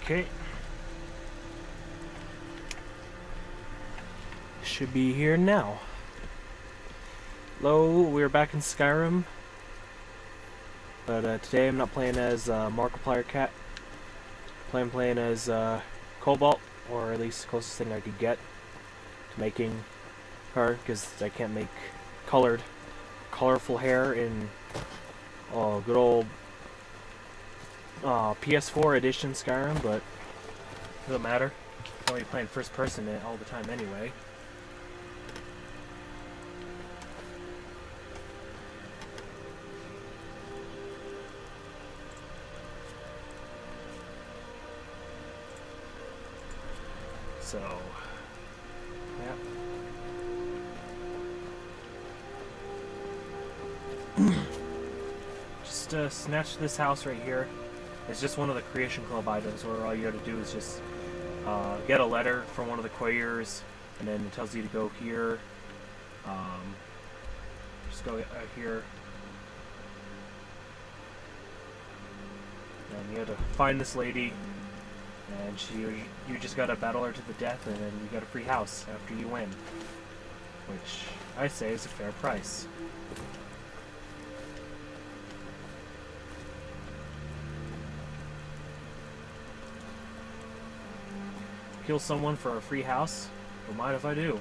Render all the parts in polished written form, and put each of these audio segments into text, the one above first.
Okay. Should be here now. Hello, we're back in Skyrim. But today I'm not playing as Markiplier Cat. I'm playing as Kobalt, or at least the closest thing I could get to making her, because I can't make colorful hair in good old PS4 edition Skyrim, but it doesn't matter. I'm only playing first person all the time anyway. So, yeah. Just snatch this house right here. It's just one of the Creation Club items where all you have to do is just get a letter from one of the couriers, and then it tells you to go here. Just go here. And you have to find this lady, and you just gotta battle her to the death, and then you got a free house after you win. Which I say is a fair price. Kill someone for a free house? Don't mind if I do.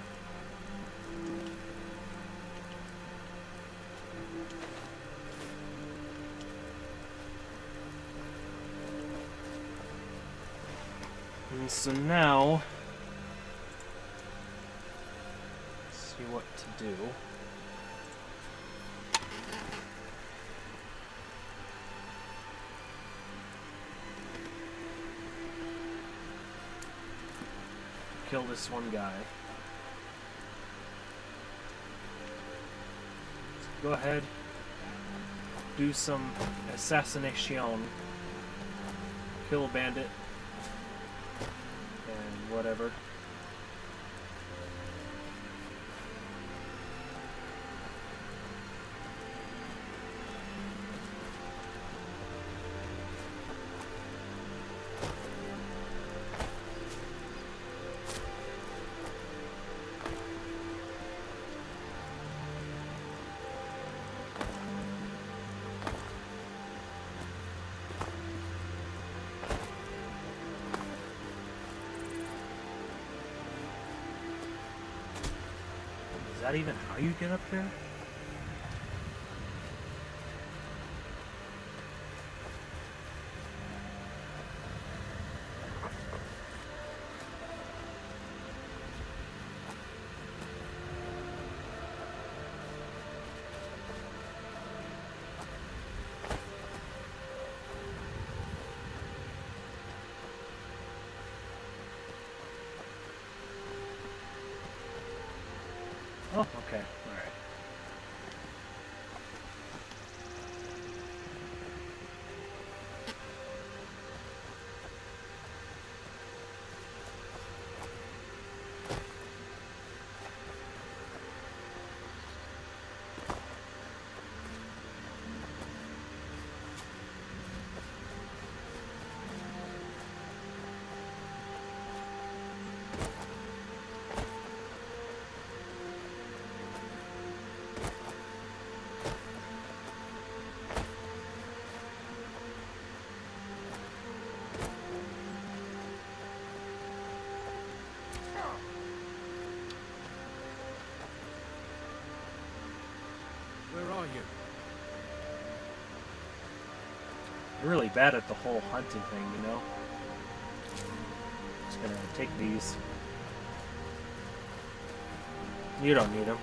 And so now, let's see what to do. Kill this one guy. So go ahead, do some assassination, kill a bandit, and whatever. Is that even how you get up here? Oh, okay. Alright. Where are you? I'm really bad at the whole hunting thing, you know? Just gonna take these. You don't need them.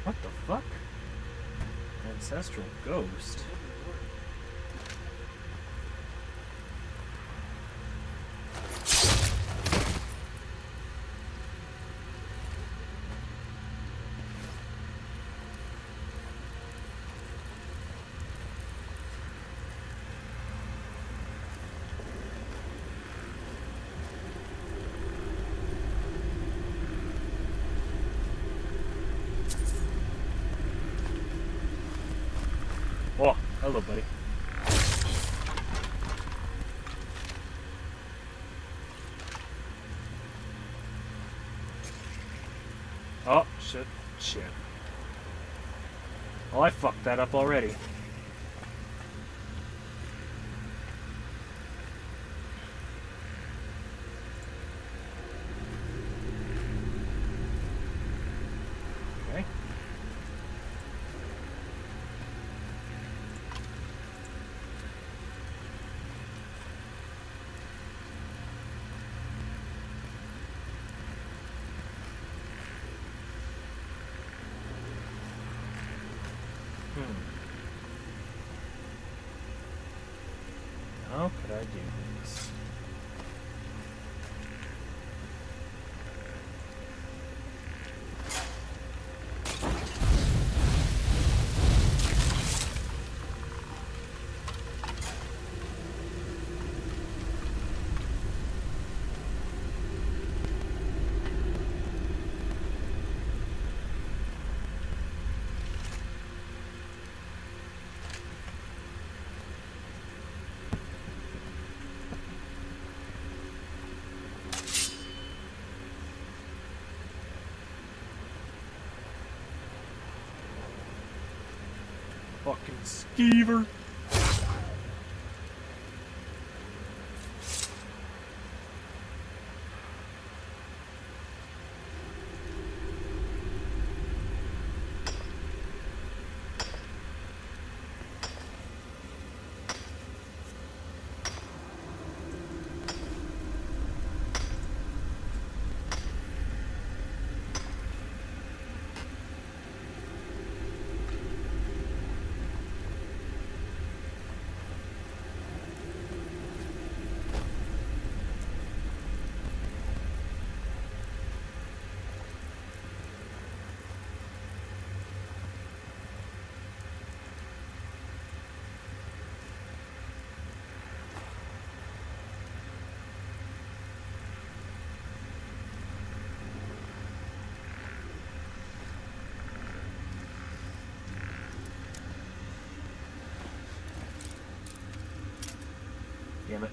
What the fuck? Ancestral ghost. Oh, hello, buddy. Oh, shit. Shit. Oh, I fucked that up already. Okay. How could I do this? Fucking skeever. Damn it.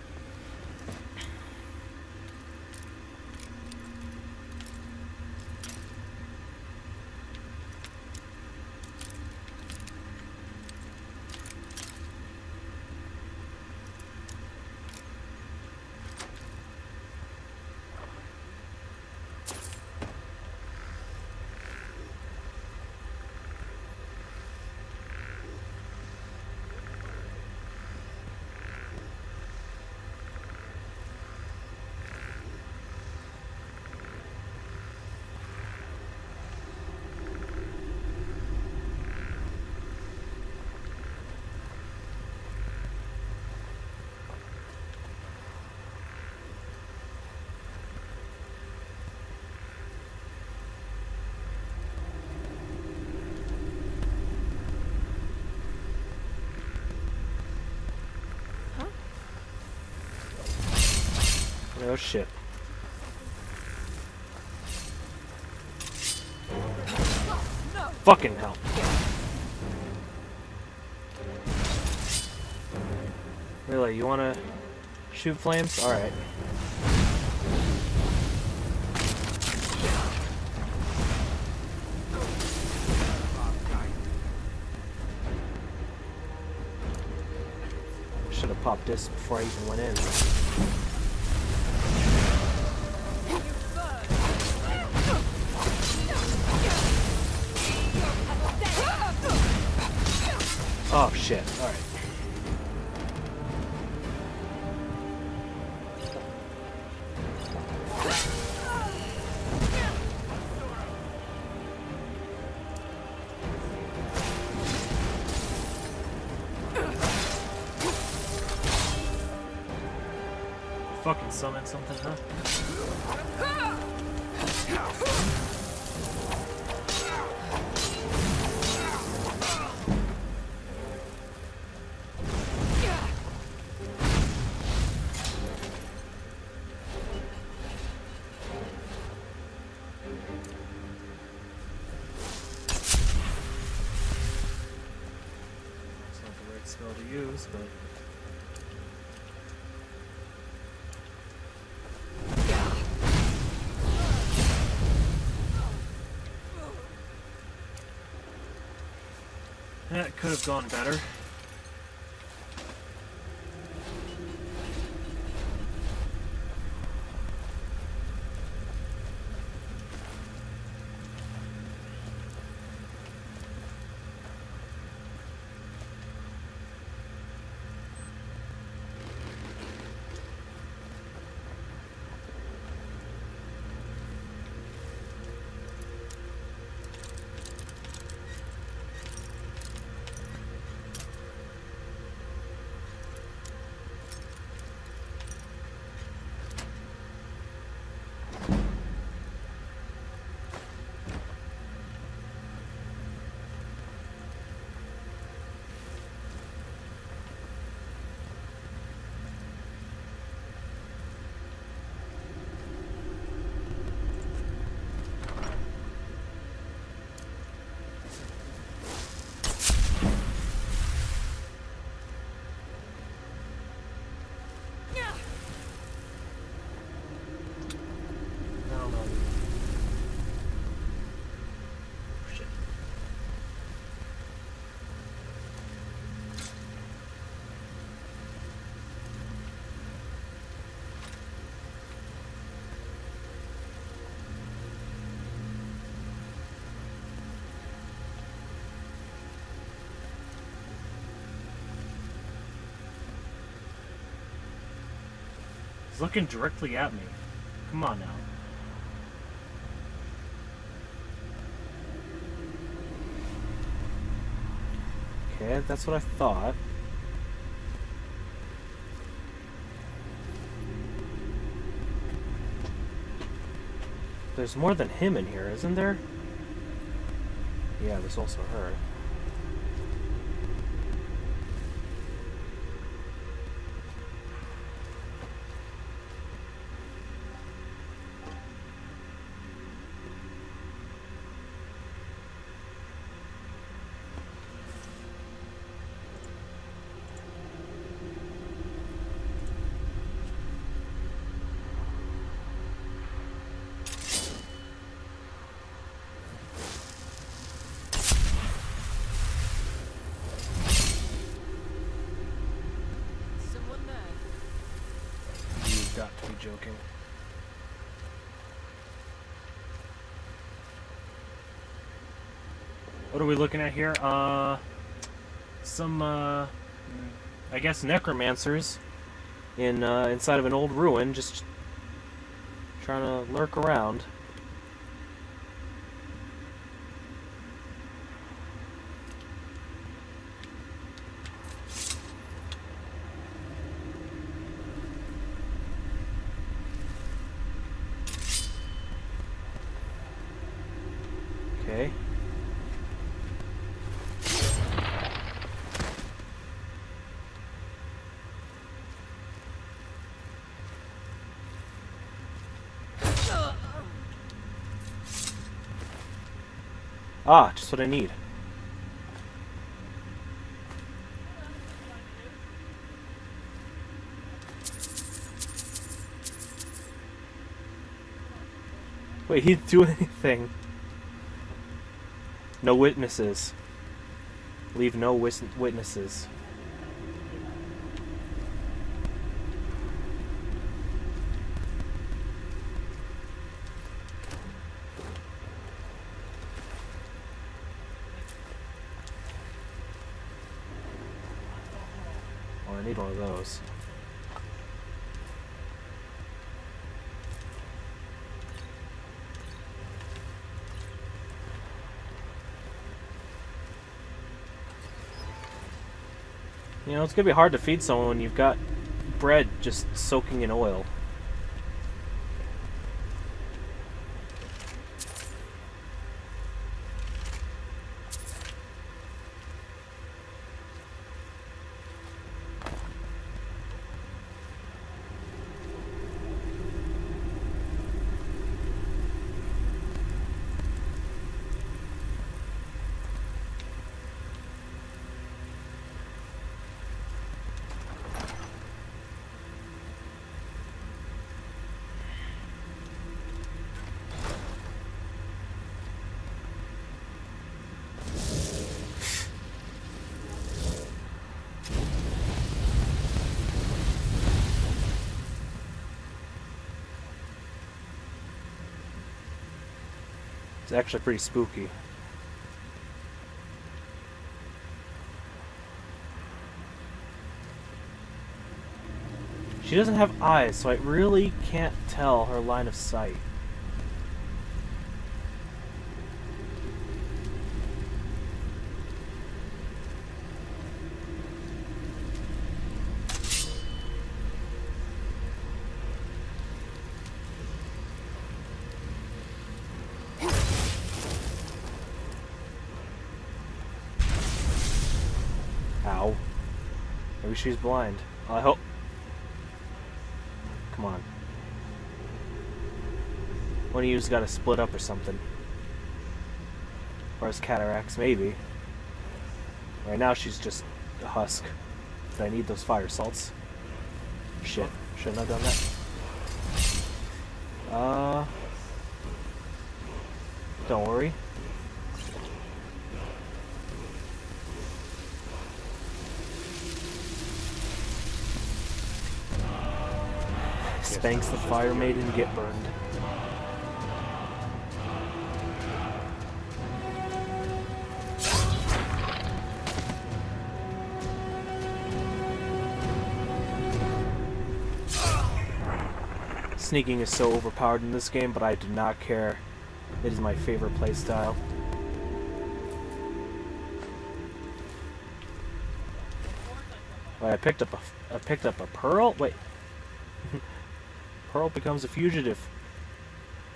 Oh shit. Fucking hell. Really, you wanna shoot flames? Alright. Should have popped this before I even went in. Oh shit, alright. fucking summon something, huh? It's not the right spell to use, but... That could have gone better. He's looking directly at me. Come on now. Okay, that's what I thought. There's more than him in here, isn't there? Yeah, there's also her. Got to be joking. What are we looking at here? Some I guess necromancers in inside of an old ruin, just trying to lurk around. Okay. Ah, just what I need. Wait, he didn't do anything. No witnesses. Leave no witnesses. Oh, I need one of those. You know, it's gonna be hard to feed someone when you've got bread just soaking in oil. It's actually pretty spooky. She doesn't have eyes, so I really can't tell her line of sight. Ow. Maybe she's blind. I hope. Come on. One of you's got to split up or something. Or as cataracts, maybe. Right now she's just a husk. But I need those fire salts. Shit. Shouldn't have done that. Don't worry. Spanks the Fire Maiden get burned. Sneaking is so overpowered in this game, but I do not care. It is my favorite playstyle. Wait, I picked up a pearl? Wait. Pearl becomes a fugitive.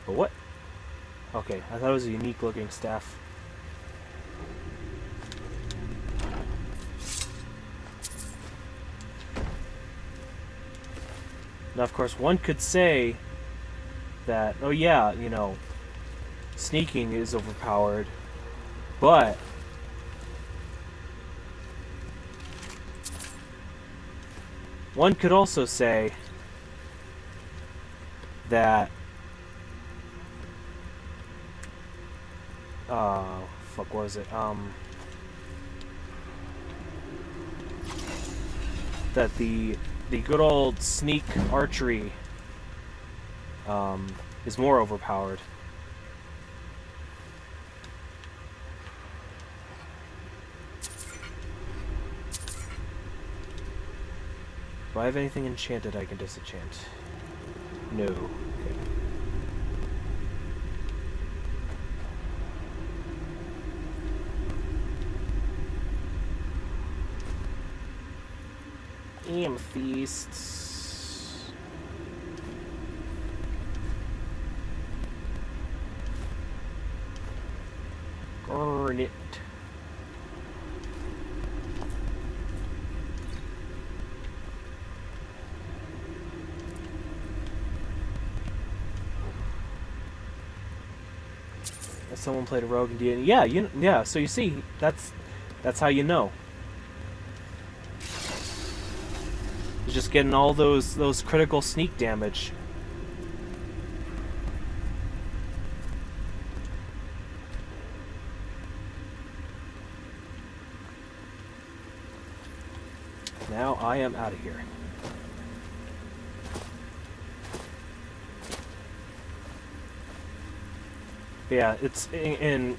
But what? Okay, I thought it was a unique looking staff. Now, of course, one could say that, oh yeah, you know, sneaking is overpowered, but one could also say that fuck, what was it? That the good old sneak archery is more overpowered. Do I have anything enchanted I can disenchant? No. Okay. Amethysts. Garnet. Someone played a rogue in D&D. Yeah, yeah. So you see, that's how you know. He's just getting all those critical sneak damage. Now I am out of here. Yeah, it's and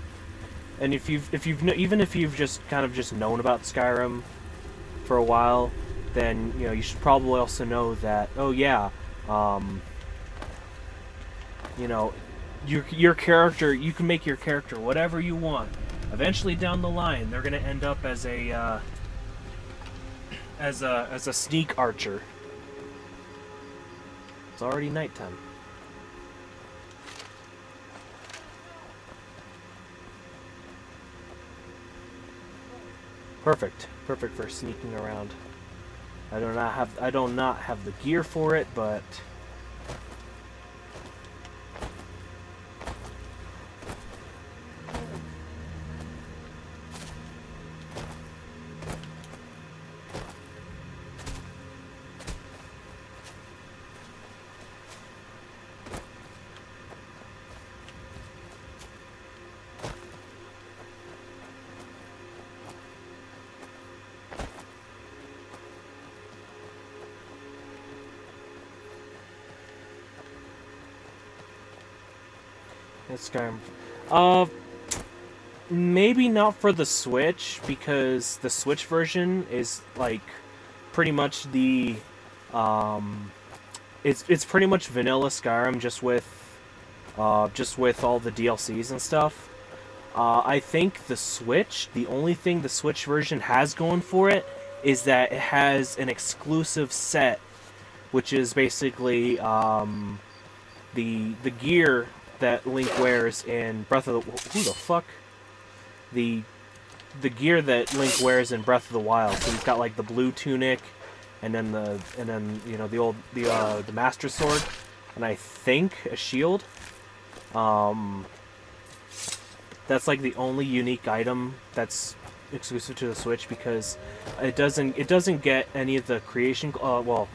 if you've just kind of just known about Skyrim for a while, then you know you should probably also know that, oh yeah, you know, your character, you can make your character whatever you want. Eventually down the line, they're gonna end up as a sneak archer. It's already nighttime. Perfect for sneaking around. I do not have the gear for it, but Skyrim. Uh, maybe not for the Switch, because the Switch version is like pretty much the it's pretty much vanilla Skyrim just with all the DLCs and stuff. I think the only thing the Switch version has going for it is that it has an exclusive set, which is basically the gear that Link wears in Breath of the... Who the fuck? The gear that Link wears in Breath of the Wild. So he's got like the blue tunic, and then you know the Master Sword, and I think a shield. That's like the only unique item that's exclusive to the Switch, because it doesn't get any of the creation. Well,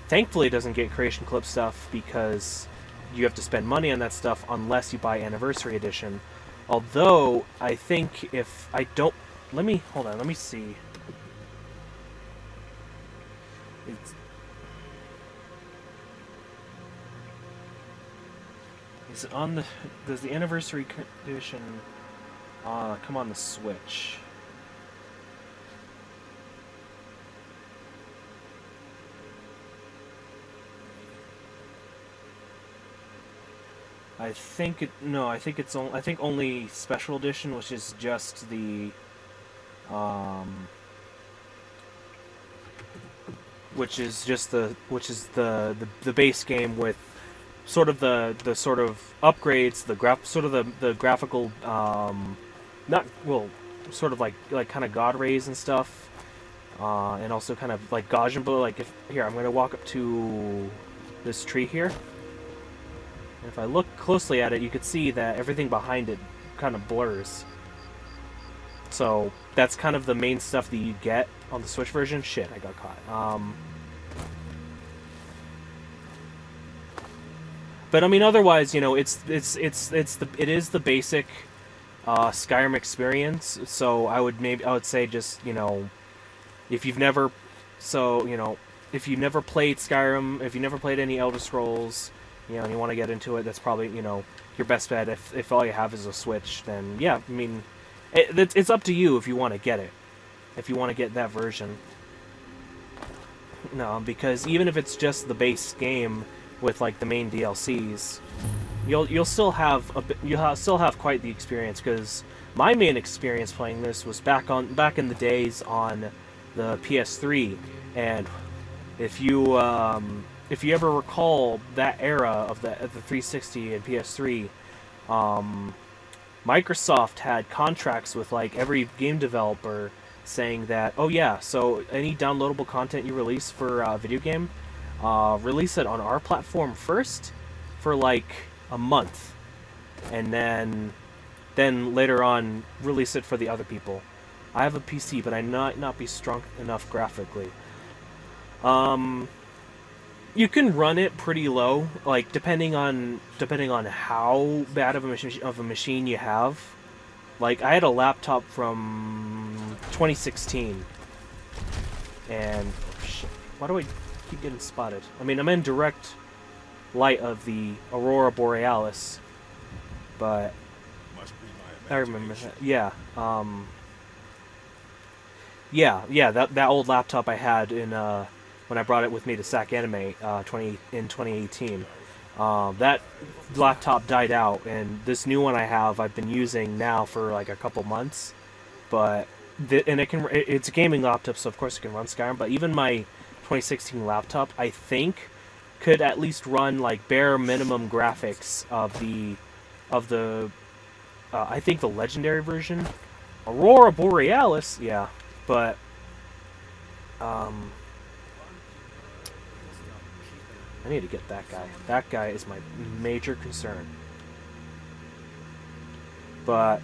thankfully it doesn't get creation clip stuff, because you have to spend money on that stuff unless you buy Anniversary Edition. Although I think if I don't, let me see. Is it on the? Does the Anniversary Edition come on the Switch? I think I think only Special Edition, which is just the the base game with sort of the sort of upgrades, the graphical not well sort of like kind of god rays and stuff, and also kind of like Gaussian, but like I'm gonna walk up to this tree here. And if I look closely at it, you could see that everything behind it kind of blurs. So that's kind of the main stuff that you get on the Switch version. Shit, I got caught. But I mean, otherwise, you know, it is the basic Skyrim experience. So I would say just, you know, if you've never played Skyrim, if you never played any Elder Scrolls, you know, and you want to get into it, that's probably, you know, your best bet. If all you have is a Switch, then yeah, I mean, it's up to you if you want to get it, if you want to get that version. No, because even if it's just the base game with like the main DLCs, you'll still have quite the experience. Because my main experience playing this was back in the days on the PS3, and if you ever recall that era of the 360 and PS3, Microsoft had contracts with like every game developer saying that, oh yeah, so any downloadable content you release for a video game, release it on our platform first for like a month, and then later on release it for the other people. I have a PC, but I might not be strong enough graphically. You can run it pretty low, like depending on how bad of a machine you have. Like I had a laptop from 2016, and oh shit, why do I keep getting spotted? I mean, I'm in direct light of the Aurora Borealis, but I remember that. Yeah, that old laptop I had in when I brought it with me to SAC Anime in 2018. That laptop died out, and this new one I've been using now for like a couple months. But it's a gaming laptop, so of course it can run Skyrim. But even my 2016 laptop, I think, could at least run like bare minimum graphics of the I think the legendary version, Aurora Borealis. Yeah, but I need to get that guy. That guy is my major concern. But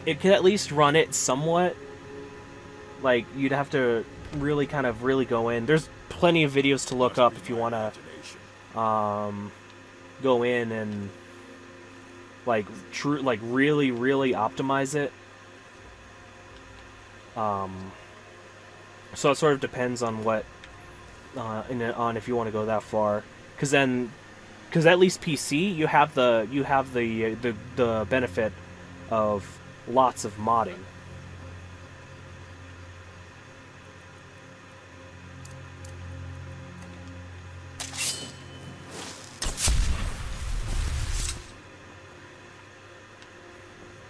it could at least run it somewhat. Like, you'd have to really go in. There's plenty of videos to look up if you want to go in and really optimize it. So it sort of depends on what on if you want to go that far, because then because at least PC, you have the benefit of lots of modding.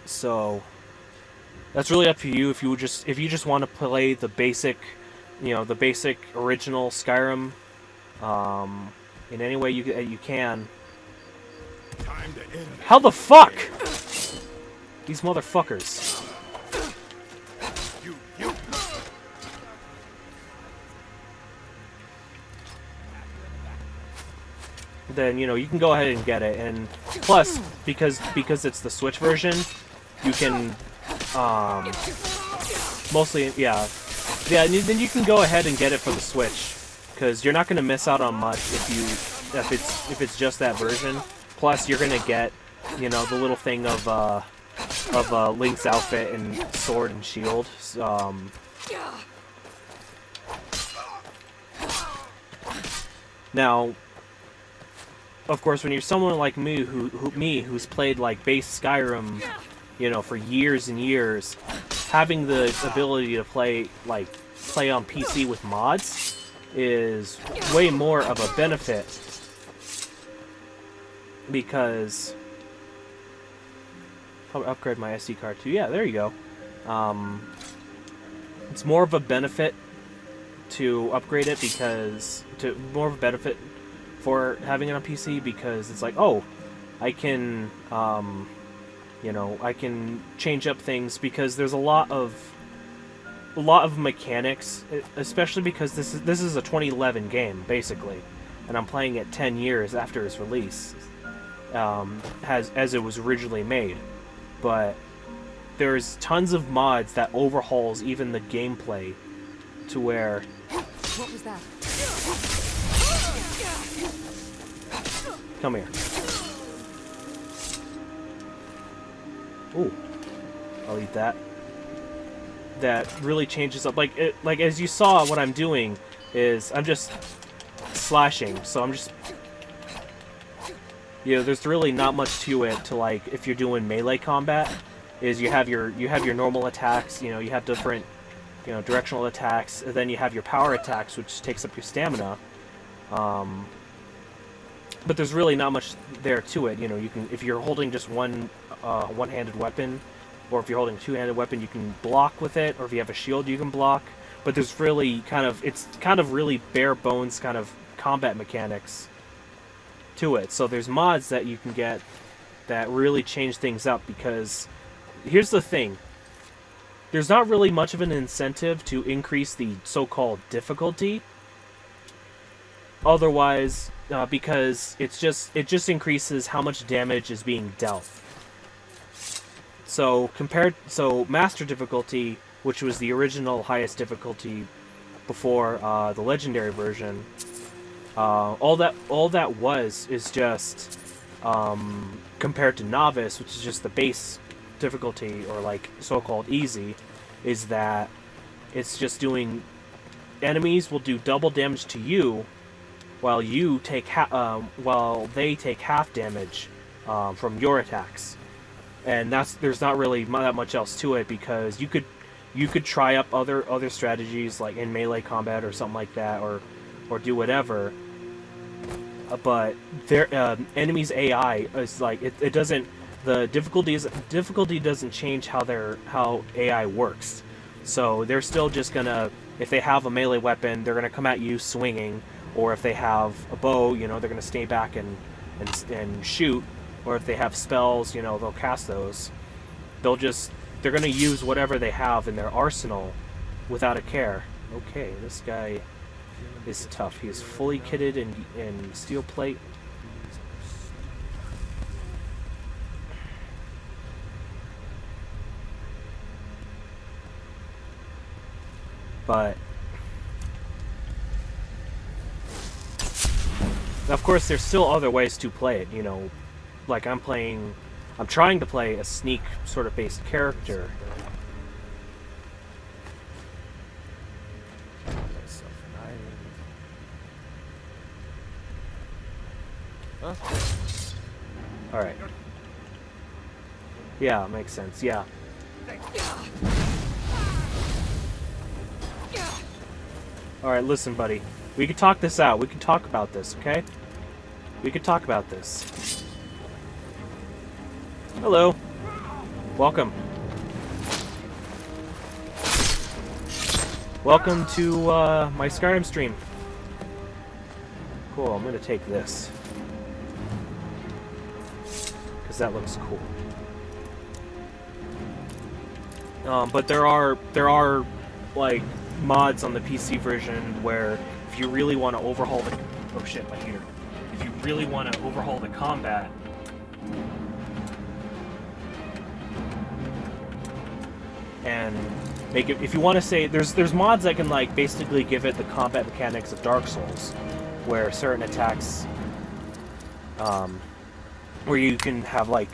So that's really up to you if you just want to play the basic, the basic original Skyrim, in any way you can. Time to end. How the fuck? These motherfuckers. You. Then you can go ahead and get it, and plus because it's the Switch version, you can mostly then you can go ahead and get it for the Switch, because you're not going to miss out on much if it's just that version. Plus you're going to get the little thing of Link's outfit and sword and shield. Now, of course, when you're someone like me who's played like base Skyrim, for years and years, having the ability to play on PC with mods is way more of a benefit, because probably upgrade my SD card too. Yeah, there you go. It's more of a benefit to upgrade it more of a benefit for having it on PC, because it's like, oh, I can I can change up things, because there's a lot of mechanics, especially because this is a 2011 game basically, and I'm playing it 10 years after its release, as it was originally made. But there's tons of mods that overhauls even the gameplay to where. What was that? Come here. Ooh, I'll eat that. That really changes up. Like as you saw, what I'm doing is I'm just slashing. So I'm just, there's really not much to it. To like, if you're doing melee combat, is you have your normal attacks. You have different, directional attacks, and then you have your power attacks, which takes up your stamina. But there's really not much there to it. You can, if you're holding just one-handed weapon, or if you're holding a two-handed weapon, you can block with it, or if you have a shield, you can block. But there's really it's really bare bones kind of combat mechanics to it. So there's mods that you can get that really change things up, because here's the thing. There's not really much of an incentive to increase the so-called difficulty. Otherwise, because it just increases how much damage is being dealt. So master difficulty, which was the original highest difficulty before the legendary version, all that was is just compared to novice, which is just the base difficulty, or like so-called easy, is that it's just doing, enemies will do double damage to you, while they take half damage from your attacks. And there's not really that much else to it, because you could try up other strategies like in melee combat or something like that, or do whatever. But their enemies' AI is like, it doesn't, the difficulty doesn't change how AI works. So they're still just gonna, if they have a melee weapon, they're gonna come at you swinging, or if they have a bow, they're gonna stay back and shoot. Or if they have spells, they'll cast those. They're gonna use whatever they have in their arsenal without a care. Okay, this guy is tough. He is fully kitted in steel plate. But of course, there's still other ways to play it, like I'm trying to play a sneak sort of based character. Huh? Alright. Yeah, makes sense, yeah. Alright, listen, buddy. We can talk this out. We can talk about this, okay? We can talk about this. Hello. Welcome. Welcome to my Skyrim stream. Cool, I'm gonna take this. Because that looks cool. But there are like mods on the PC version where if you really want to overhaul the my heater. If you really want to overhaul the combat, and make it, if you want to say, there's mods that can like basically give it the combat mechanics of Dark Souls, where certain attacks, where you can have like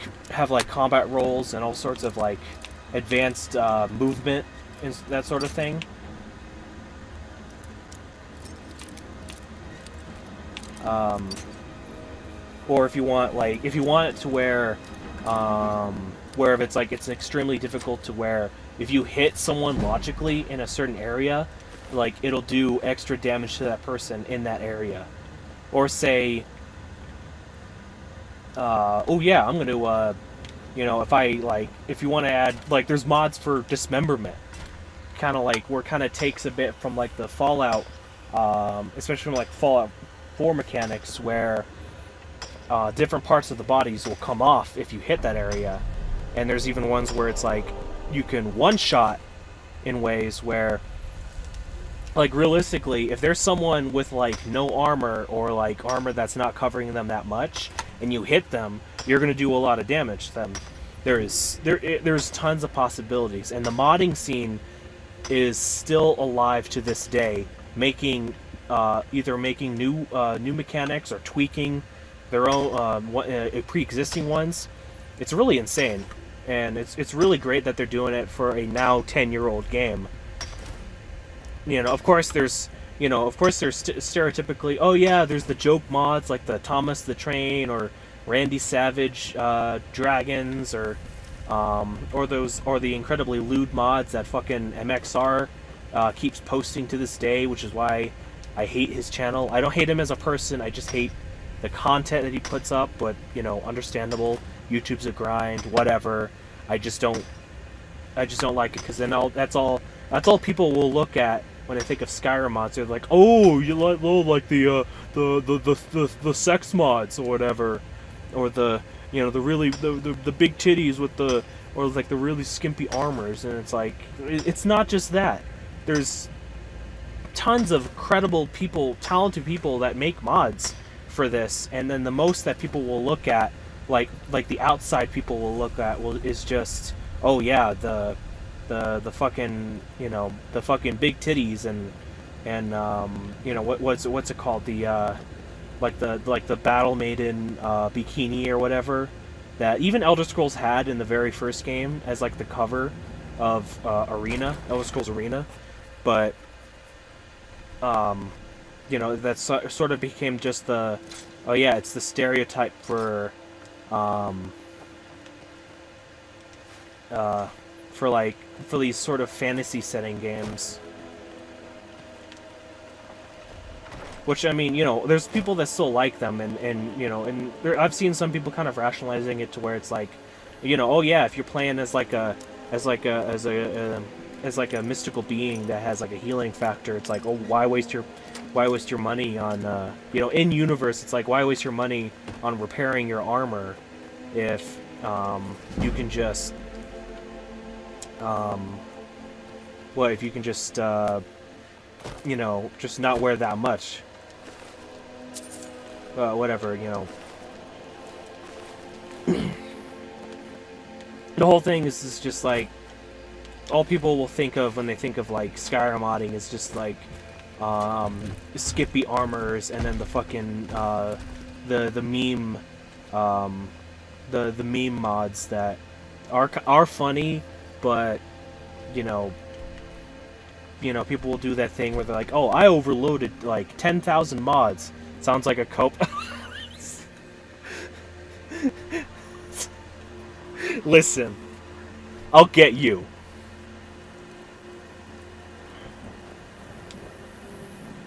combat rolls and all sorts of like advanced movement and that sort of thing. Or if you want it to where if it's like it's extremely difficult to where if you hit someone logically in a certain area, like it'll do extra damage to that person in that area. Or say, oh yeah, I'm gonna, if you want to add, like, there's mods for dismemberment, kind of like where it kind of takes a bit from like the Fallout, especially from like Fallout 4 mechanics, where different parts of the bodies will come off if you hit that area. And there's even ones where it's like you can one-shot in ways where, like, realistically, if there's someone with like no armor or like armor that's not covering them that much, and you hit them, you're gonna do a lot of damage to them. There's tons of possibilities, and the modding scene is still alive to this day, making either making new mechanics or tweaking their own pre-existing ones. It's really insane, and it's really great that they're doing it for a now 10-year-old game. Of course there's stereotypically, oh yeah, there's the joke mods like the Thomas the Train or Randy Savage dragons, or the incredibly lewd mods that fucking MXR keeps posting to this day, which is why I hate his channel. I don't hate him as a person, I just hate the content that he puts up, but, understandable. YouTube's a grind, whatever. I just don't like it, because then that's all people will look at when they think of Skyrim mods. They're like, oh, you like the sex mods or whatever, or the big titties with the, or like the really skimpy armors, and it's like, it's not just that. There's tons of credible people, talented people that make mods for this, and then the most that people will look at, like the outside people will look at, is just, oh yeah, the fucking, the fucking big titties and what's it called, the like the Battle Maiden bikini or whatever that even Elder Scrolls had in the very first game as like the cover of Elder Scrolls Arena, but that sort of became just the, oh yeah, it's the stereotype for these sort of fantasy setting games. Which, I mean, there's people that still like them, and I've seen some people kind of rationalizing it to where it's like, oh yeah, if you're playing as a mystical being that has like a healing factor, it's like, oh, why waste your money on in universe, it's like, why waste your money on repairing your armor if you can just just not wear that much, whatever. The whole thing is just like, all people will think of when they think of like Skyrim modding is just like skippy armors, and then the fucking the meme the meme mods that are funny, but people will do that thing where they're like, oh, I overloaded like 10,000 mods. Sounds like a cope. Listen, I'll get you.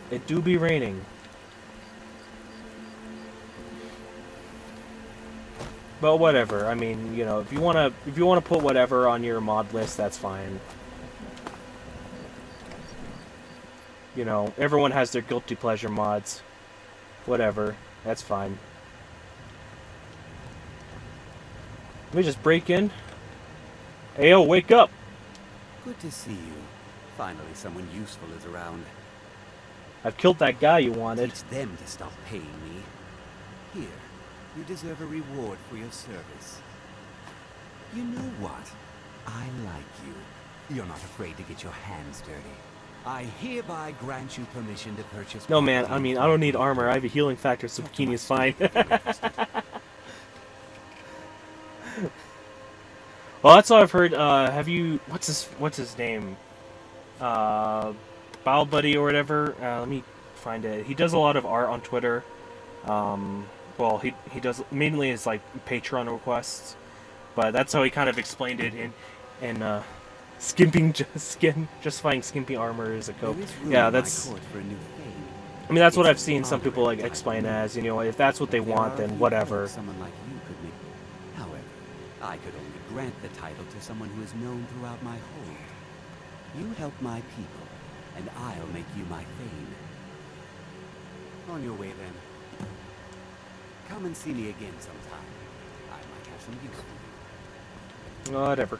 It do be raining. But whatever. I mean, you know, if you wanna put whatever on your mod list, that's fine. You know, everyone has their guilty pleasure mods. Whatever, that's fine. Let me just break in. Hey, yo, wake up! Good to see you. Finally, someone useful is around. I've killed that guy you wanted. Teach them to stop paying me. Here, you deserve a reward for your service. You know what? I like you. You're not afraid to get your hands dirty. I hereby grant you permission to purchase... No, man, I mean, I don't need armor. I have a healing factor, so bikini is fine. Well, that's all I've heard. Have you... What's his name? Bow Buddy or whatever. Let me find it. He does a lot of art on Twitter. Well, he does mainly his like Patreon requests, but that's how he kind of explained it in justifying skimpy armor as a cope. Yeah, that's. I mean, that's what I've seen some people like explain as. You know, if that's what they want, then whatever. Someone like you could make. However, I could only grant the title to someone who is known throughout my hold. You help my people, and I'll make you my thane. On your way, then. Come and see me again sometime. I might have some use for you. Whatever.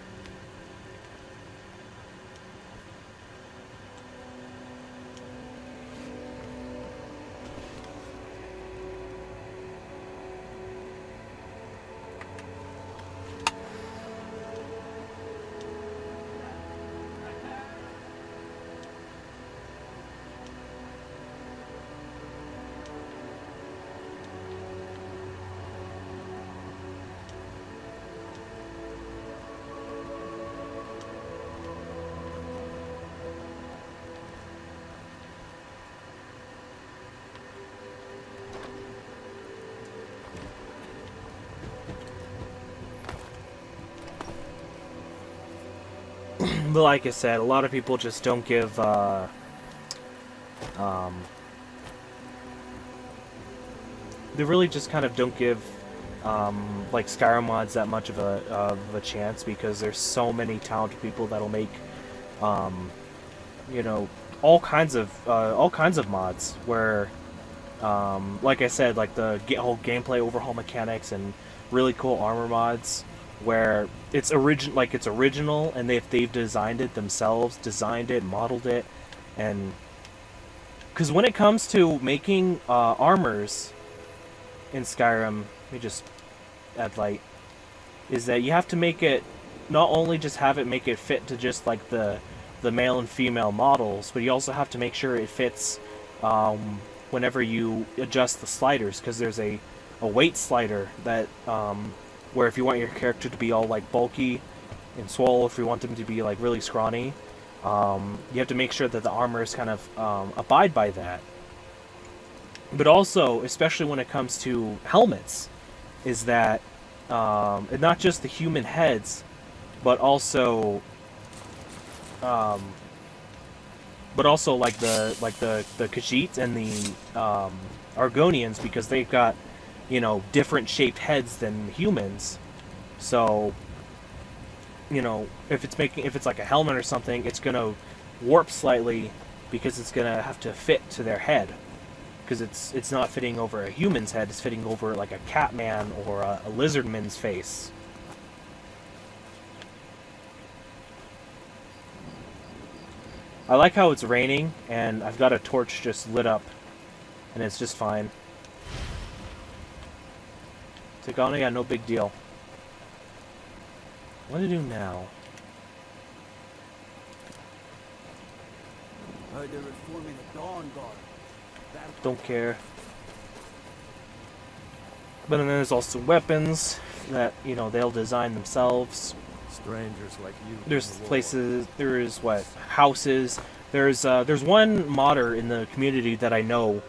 But like I said, a lot of people just don't give, they really just kind of don't give, like Skyrim mods that much of a chance, because there's so many talented people that'll make, you know, all kinds of mods where, like I said, like the whole gameplay overhaul mechanics and really cool armor mods, where it's original, and they've designed it themselves, modeled it, and because when it comes to making armors in Skyrim, let me just add light, is that you have to make it not only just have it make it fit to just like the male and female models, but you also have to make sure it fits whenever you adjust the sliders, because there's a weight slider that where if you want your character to be all like bulky and swole, if you want them to be like really scrawny, you have to make sure that the armors kind of abide by that. But also, especially when it comes to helmets, is that not just the human heads, but also like the Khajiits and the Argonians, because they've got, you know, different shaped heads than humans. So, you know, if it's like a helmet or something, it's gonna warp slightly because it's gonna have to fit to their head, because it's not fitting over a human's head, it's fitting over like a catman or a lizardman's face. I like how it's raining and I've got a torch just lit up and it's just fine. It's like, oh yeah, no big deal. What to do now? Heard they're reforming the Dawn Guard. Don't care. But then there's also weapons that, you know, they'll design themselves. Strangers like you. There's places, there's what, houses. There's one modder in the community that I know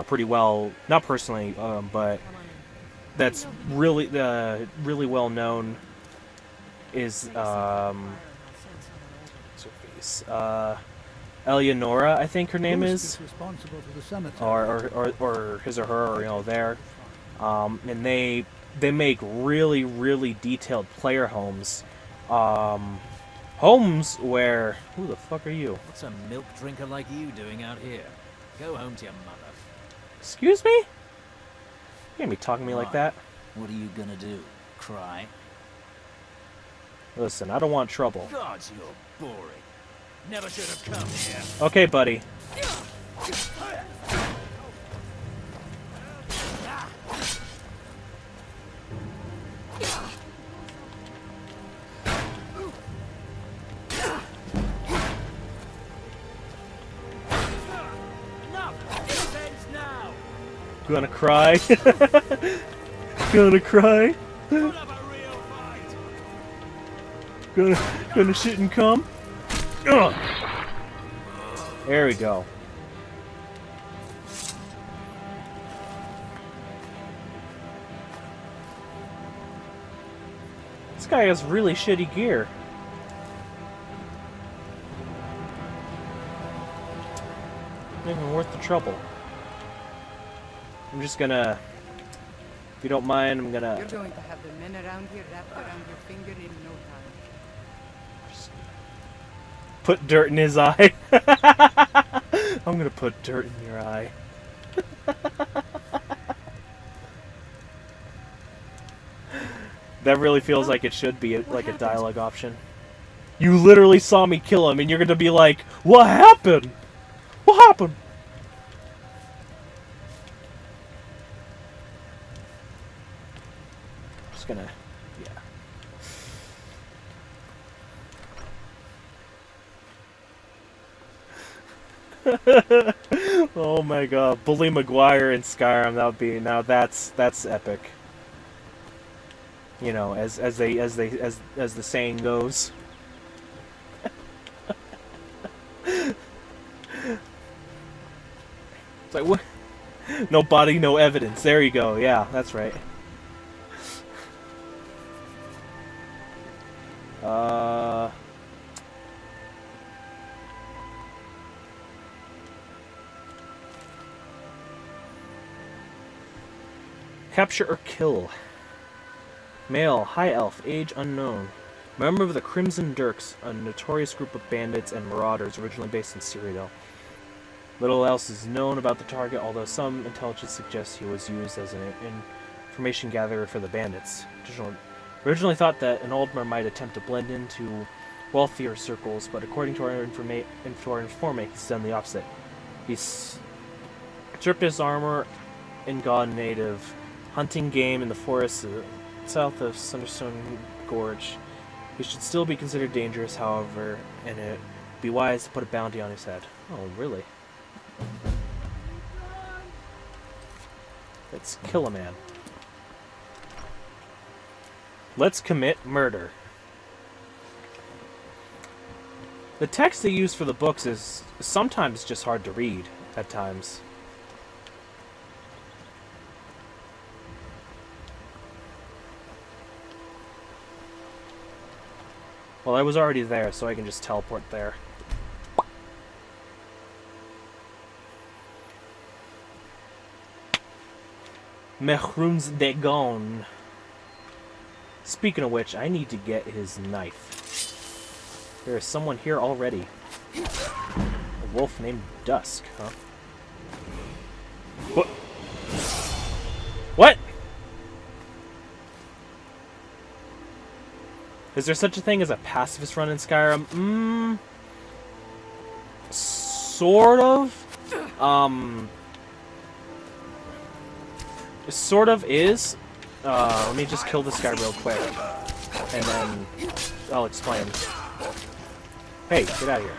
pretty well, not personally, but that's really well known. is what's her face? Eleonora, I think her name is, or his or her, or, you know, there, and they make really, really detailed player homes, homes where, who the fuck are you? What's a milk drinker like you doing out here? Go home to your mother. Excuse me? You can't be talking to me like that. What are you gonna do? Cry? Listen, I don't want trouble. God, you're boring. Never should have come here. Okay, buddy. Gonna cry? Gonna cry? Gonna shit and come? Ugh. There we go. This guy has really shitty gear. Not even worth the trouble. I'm just gonna, if you don't mind, I'm gonna... You're going to have the men around here wrapped around your finger in no time. Put dirt in his eye. I'm gonna put dirt in your eye. That really feels like it should be like a dialogue option. You literally saw me kill him, and you're gonna be like, "What happened? What happened?" Just gonna, yeah. Oh my god, Bully Maguire in Skyrim. That would be, now that's epic. You know, as the saying goes. It's like, what? No body, no evidence. There you go. Yeah, that's right. Capture or kill. Male, high elf, age unknown. Member of the Crimson Dirks, a notorious group of bandits and marauders originally based in Cyrodiil. Little else is known about the target, although some intelligence suggests he was used as an information gatherer for the bandits. Originally thought that an Aldmer might attempt to blend into wealthier circles, but according to our informant, he's done the opposite. He's stripped his armor and gone native, hunting game in the forests south of Sunderstone Gorge. He should still be considered dangerous, however, and it'd be wise to put a bounty on his head. Oh, really? Let's kill a man. Let's commit murder. The text they use for the books is sometimes just hard to read, at times. Well, I was already there, so I can just teleport there. Mehrums de Gon. Speaking of which, I need to get his knife. There is someone here already. A wolf named Dusk, huh? What? What? Is there such a thing as a pacifist run in Skyrim? Sort of. Sort of is. Let me just kill this guy real quick, and then I'll explain. Hey, get out of here.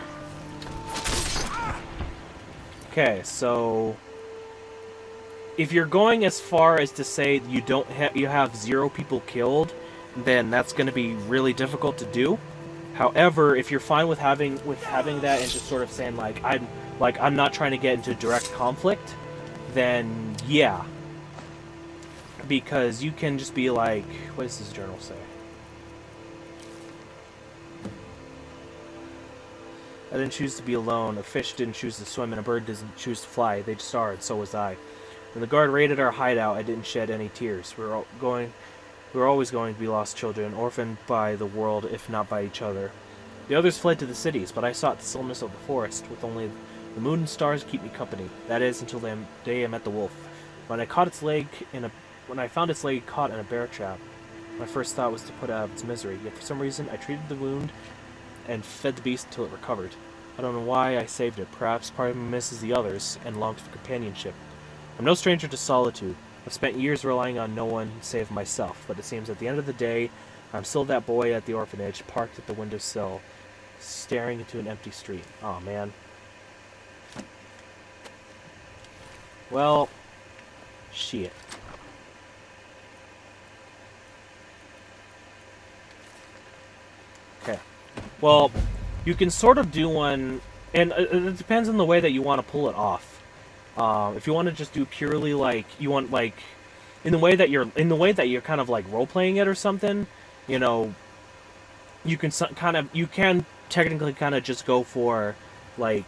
Okay, so if you're going as far as to say you you have 0 people killed, then that's going to be really difficult to do. However, if you're fine with having that and just sort of saying I'm not trying to get into direct conflict, then yeah. Because you can just be like, what does this journal say? I didn't choose to be alone. A fish didn't choose to swim, and a bird didn't choose to fly. They just are, and so was I. When the guard raided our hideout, I didn't shed any tears. We were always going to be lost children, orphaned by the world, if not by each other. The others fled to the cities, but I sought the stillness of the forest, with only the moon and stars keep me company. That is, until the day I met the wolf. When I found its leg caught in a bear trap, my first thought was to put it out of its misery. Yet for some reason, I treated the wound and fed the beast until it recovered. I don't know why I saved it. Perhaps part of me misses the others and longs for companionship. I'm no stranger to solitude. I've spent years relying on no one save myself, but it seems at the end of the day, I'm still that boy at the orphanage, parked at the windowsill, staring into an empty street. Aw, man. Well, shit. Okay. Well, you can sort of do one, and it depends on the way that you want to pull it off. If you want to just do purely like in the way that you're kind of like role playing it or something, you know, you can technically kind of just go for like,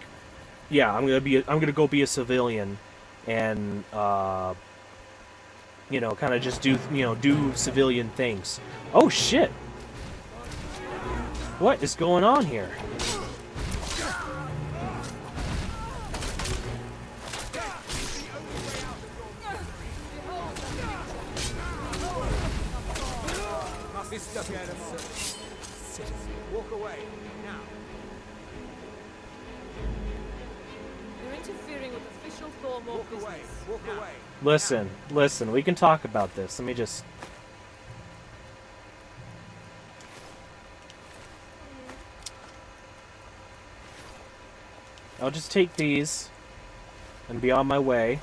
yeah, I'm gonna go be a civilian, and you know, kind of just do civilian things. Oh shit! What is going on here? Walk away, now. You're interfering with official Thormore business. Walk away. Listen, we can talk about this. Let me just... I'll just take these and be on my way.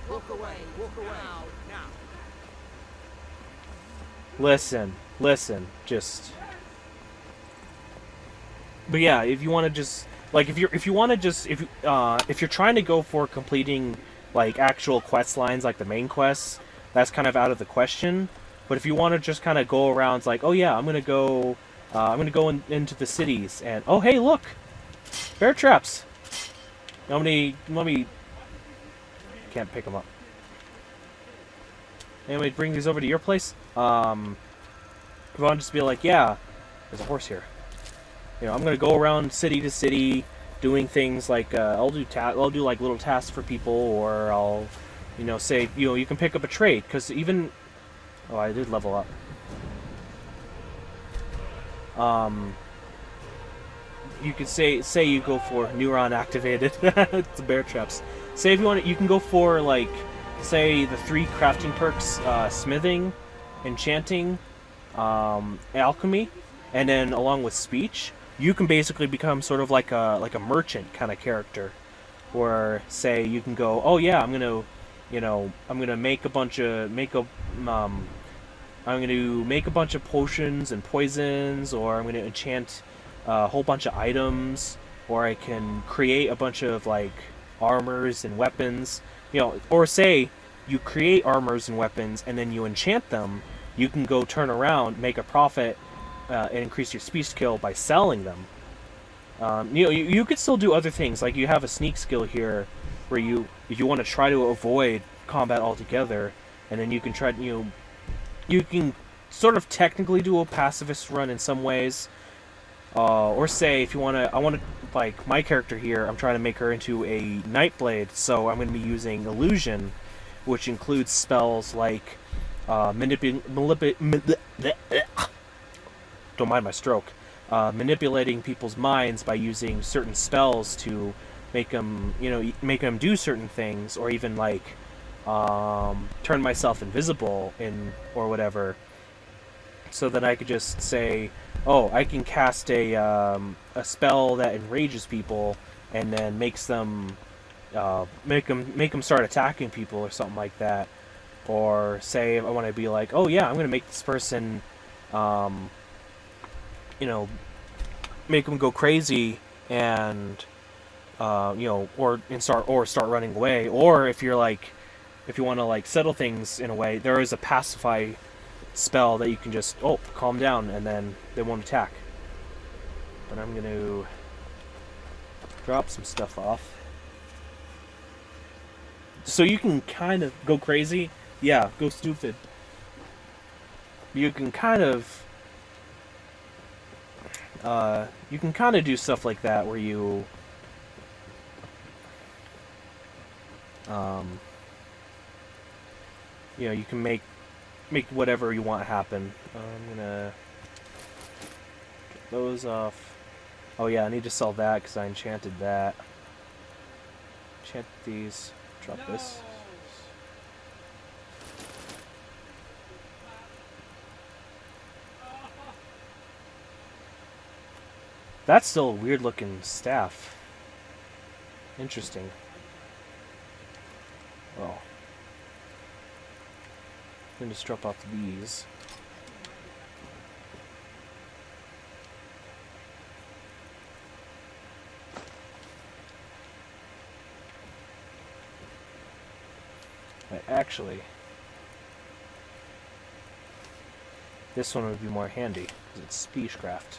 Walk away, now. Listen, just... But yeah, if you want to just... Like, if you're trying to go for completing, like, actual quest lines, like the main quests, that's kind of out of the question. But if you want to just kind of go around, it's like, oh yeah, I'm gonna go into the cities, and oh hey, look, bear traps. Let me can't pick them up. Anyway, bring these over to your place. If I want to just be like, yeah, there's a horse here. You know, I'm gonna go around city to city, doing things like I'll do like little tasks for people, or I'll, you know, say, you know, you can pick up a trade, because even, oh, I did level up. You could say you go for neuron activated. It's bear traps. Say if you want, you can go for like, say the 3 crafting perks: smithing, enchanting, alchemy, and then along with speech, you can basically become sort of like a merchant kind of character. Or say you can go, oh yeah, I'm gonna make a bunch of potions and poisons, or I'm gonna enchant a whole bunch of items, or I can create a bunch of like armors and weapons, you know. Or say you create armors and weapons and then you enchant them. You can go turn around, make a profit, and increase your speech skill by selling them. You know, you could still do other things, like you have a sneak skill here, where if you want to try to avoid combat altogether, and then you can try, you can sort of technically do a pacifist run in some ways, or say if you want to, I want to, like my character here, I'm trying to make her into a Nightblade, so I'm going to be using illusion, which includes spells like don't mind my stroke. Manipulating people's minds by using certain spells to make them, do certain things, or even like turn myself invisible or whatever, so that I could just say, oh, I can cast a spell that enrages people and then makes them make them start attacking people or something like that. Or say if I want to be like, oh yeah, I'm gonna make this person make them go crazy and start running away. Or if you want to like settle things in a way, there is a pacify spell that you can just calm down, and then they won't attack. But I'm gonna drop some stuff off. So you can kind of go crazy. Yeah, go stupid. You can kind of do stuff like that where you you can make whatever you want happen. I'm gonna get those off. Oh yeah, I need to sell that because I enchanted that. Enchant these. Drop this. That's still a weird looking staff. Interesting. Oh. I'm gonna just drop off these. Actually, this one would be more handy because it's speechcraft.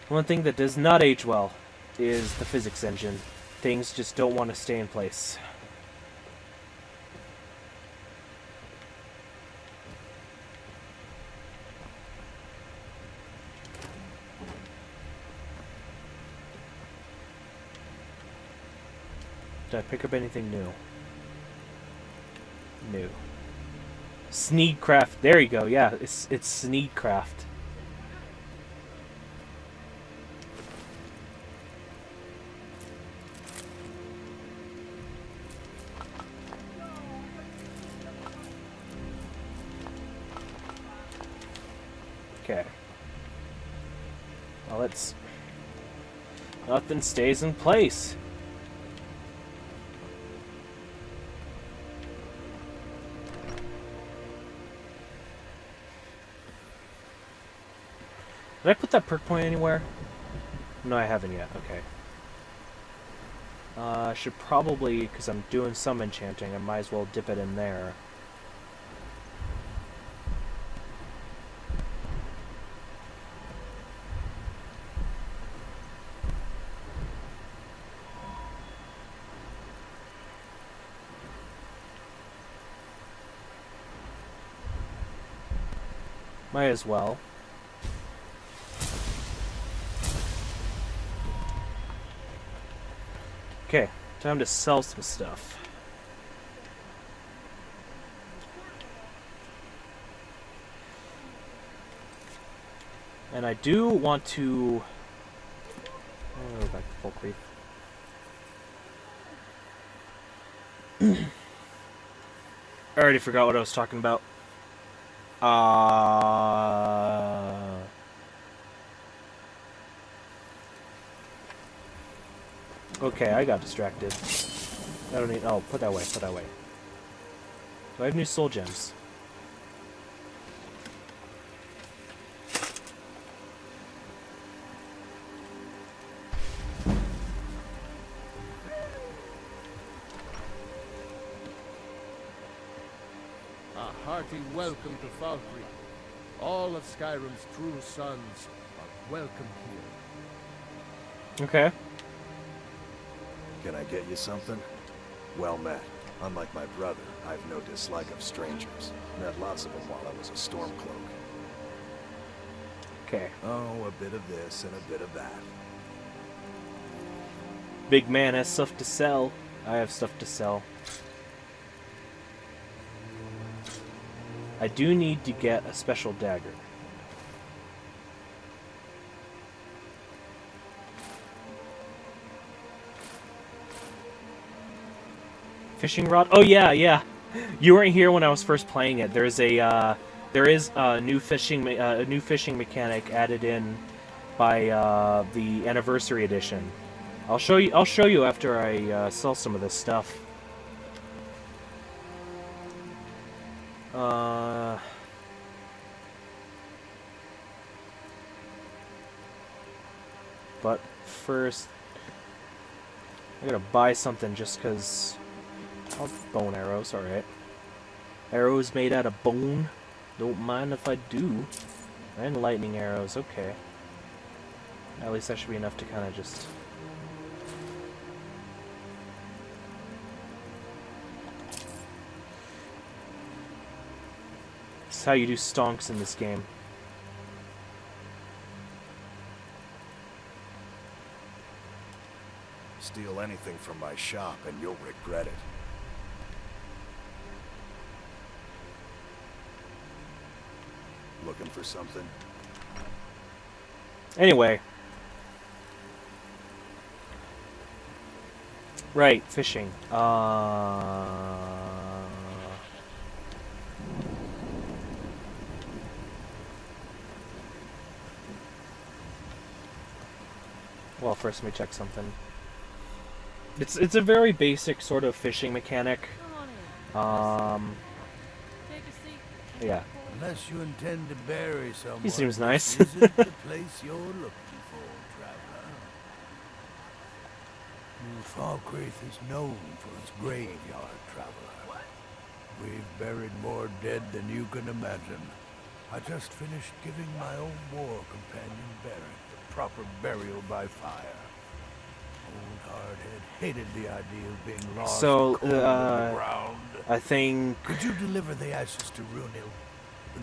One thing that does not age well is the physics engine. Things just don't want to stay in place. Did I pick up anything new? New. Sneedcraft. There you go. Yeah, it's Sneedcraft. Okay. Well, let's... Nothing stays in place. Did I put that perk point anywhere? No, I haven't yet. Okay. I should probably, because I'm doing some enchanting, I might as well dip it in there. Might as well. Okay, time to sell some stuff. And I do want to... I'll go back to full creep. I already forgot what I was talking about. Okay, I got distracted. I don't need... Oh, put that away, put that away. Do I have new soul gems? A hearty welcome to Falkreath. All of Skyrim's true sons are welcome here. Okay. Can I get you something? Well met. Unlike my brother, I've no dislike of strangers. Met lots of them while I was a Stormcloak. Okay. Oh, a bit of this and a bit of that. Big man has stuff to sell. I have stuff to sell. I do need to get a special dagger. Fishing rod? Oh yeah, yeah. You weren't here when I was first playing it. There is a new fishing mechanic added in by the anniversary edition. I'll show you after I sell some of this stuff. But first, I'm gonna buy something just because. Oh, bone arrows, alright. Arrows made out of bone. Don't mind if I do. And lightning arrows, okay. At least that should be enough to kind of just... This is how you do stonks in this game. Steal anything from my shop and you'll regret it. Looking for something? Anyway. Right, fishing. Well, first let me check something. It's a very basic sort of fishing mechanic. Come on in. Take a seat. Yeah. Unless you intend to bury someone. He seems nice. This isn't the place you're looking for, traveler. Falkreath is known for its graveyard, traveler. We've buried more dead than you can imagine. I just finished giving my old war companion Barrett the proper burial by fire. Old Hardhead hated the idea of being lost So, cold underground. I think Could you deliver the ashes to Runil?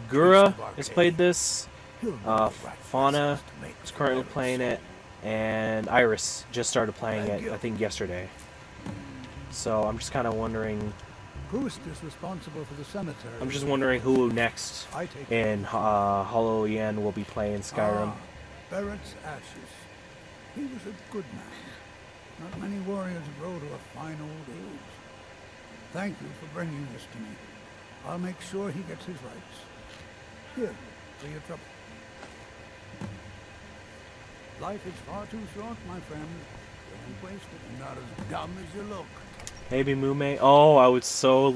Gura has played this. He'll know the right Fauna places to make is the currently burial playing it, and Iris just started playing it, I think, yesterday. So I'm just kind of wondering. Proust is responsible for the cemetery. I'm just wondering who next I take in Hollow Yen will be playing Skyrim. Barrett's ashes. He was a good man. Not many warriors grow to a fine old age. Thank you for bringing this to me. I'll make sure he gets his rights. Here, for your trouble. Life is far too short, my friend. Don't waste it. Not as dumb as you look. Maybe Mume. Oh, I would so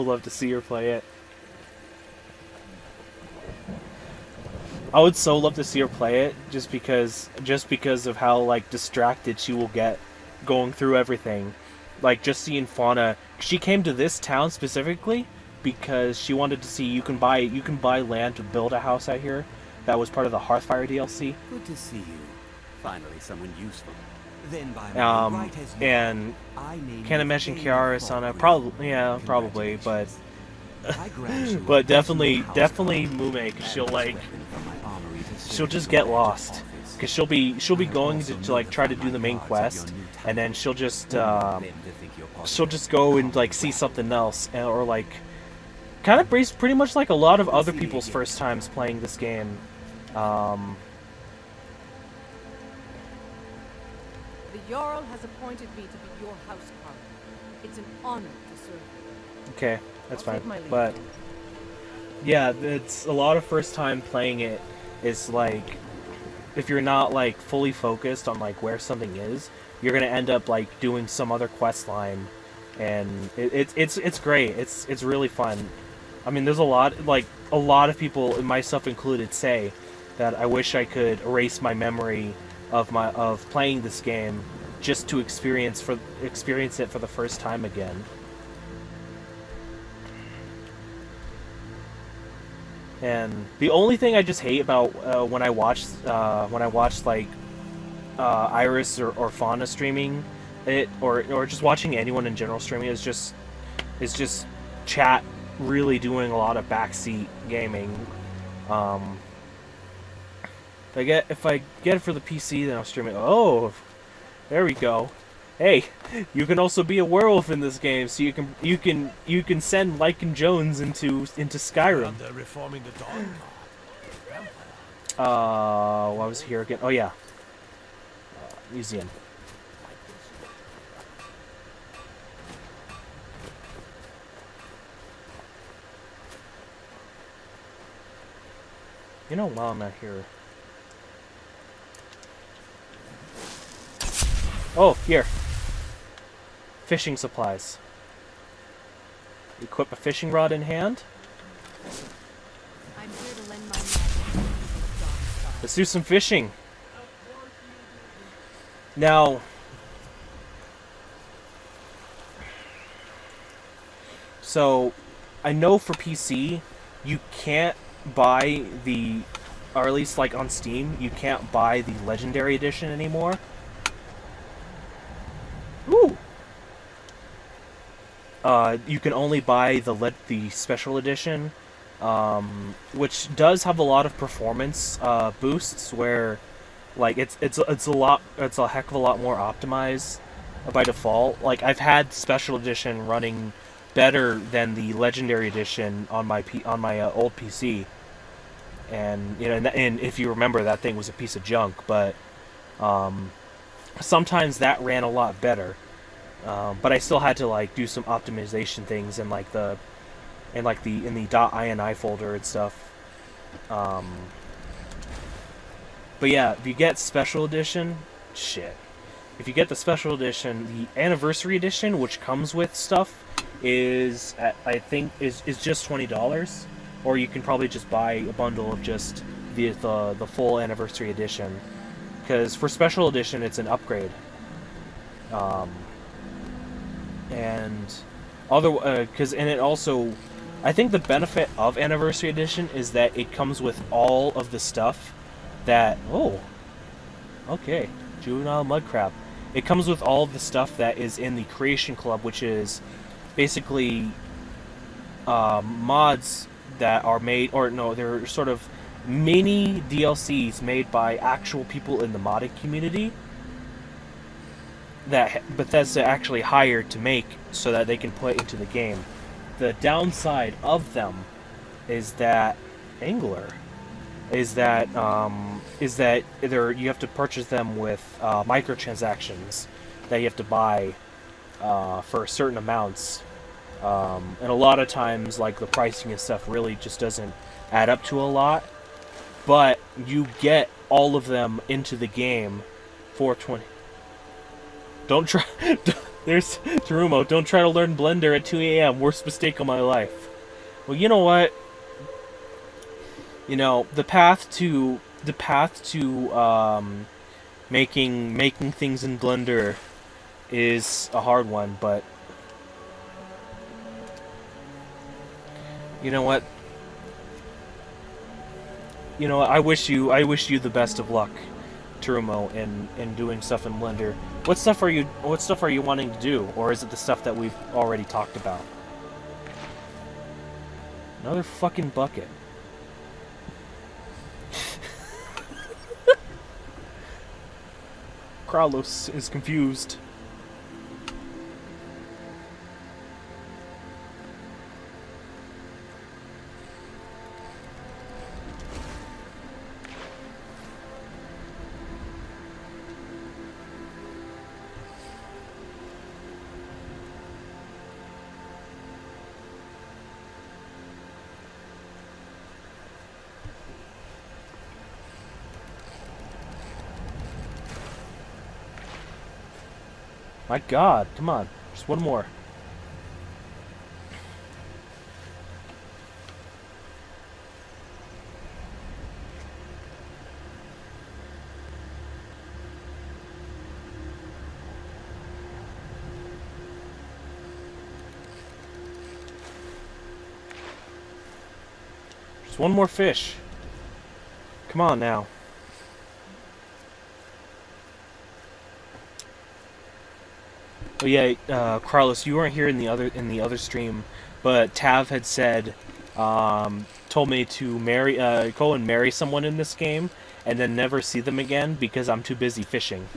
love to see her play it. I would so love to see her play it, just because of how like distracted she will get going through everything. Like just seeing Fauna. She came to this town specifically because she wanted to see you can buy land to build a house out here. That was part of the Hearthfire DLC. Good to see you. Finally, someone useful. Then by my right as And I name can't you imagine Thane Kiara of Sana. Falkreath. Probably, but I grant you a but personal definitely house Mume, 'cause she'll and like weapon from my armory to serve she'll just your get badge lost, office. because she'll be going Also to like try to do the main notify my guards of quest, your new and then title. she'll just Them to think you're part she'll of just it. go and like see something else, or like kind of pretty much like a lot of other people's first times playing this game. The Jarl has appointed me to be your house carver. It's an honor to serve you. Okay, that's I'll fine. take my leave. But yeah, it's a lot of first time playing it. Is like if you're not like fully focused on like where something is, you're gonna end up like doing some other quest line, and it's great. It's really fun. I mean, there's a lot of people, and myself included, say that I wish I could erase my memory of playing this game just to experience it for the first time again. And the only thing I just hate about when I watch like Iris or Fauna streaming it, or just watching anyone in general streaming, is just chat really doing a lot of backseat gaming. If I get it for the PC, then I'll stream it. Oh, there we go. Hey, you can also be a werewolf in this game, so you can send Lycan Jones into Skyrim. They're reforming the dog. What was here again? Oh yeah, museum. You know, while I'm not here. Oh, here. Fishing supplies. Equip a fishing rod in hand. I'm here to lend my magic to the Dawn Let's do some fishing. Now, so I know for PC you can't buy the, or at least like on Steam, you can't buy the Legendary Edition anymore. Ooh. You can only buy the Special Edition, which does have a lot of performance boosts. Where, like, it's a heck of a lot more optimized by default. Like, I've had Special Edition running better than the Legendary Edition on my old PC, and and if you remember, that thing was a piece of junk. But sometimes that ran a lot better. But I still had to like do some optimization things in the .ini folder and stuff. But yeah, if you get Special Edition, shit. If you get the Special Edition, the Anniversary Edition, which comes with stuff, is just $20, or you can probably just buy a bundle of just the full Anniversary Edition, because for Special Edition it's an upgrade. And it also, I think the benefit of Anniversary Edition is that it comes with all of the stuff that, Juvenile Mudcrab. It comes with all of the stuff that is in the Creation Club, which is basically mods that are made, they're sort of mini DLCs made by actual people in the modding community that Bethesda actually hired to make so that they can put into the game. The downside of them is that you have to purchase them with microtransactions that you have to buy for certain amounts, and a lot of times, like, the pricing and stuff really just doesn't add up to a lot. But you get all of them into the game for $20. Don't try. There's Terumo. Don't try to learn Blender at 2 a.m. Worst mistake of my life. Well, you know what? The path to making things in Blender is a hard one, but you know what? I wish you the best of luck, Terumo, in doing stuff in Blender. What stuff are you wanting to do, or is it the stuff that we've already talked about? Another fucking bucket. Carlos is confused. My God, come on. Just one more. Just one more fish. Come on now. Oh yeah, Carlos, you weren't here in the other stream, but Tav had said, told me to go and marry someone in this game, and then never see them again because I'm too busy fishing.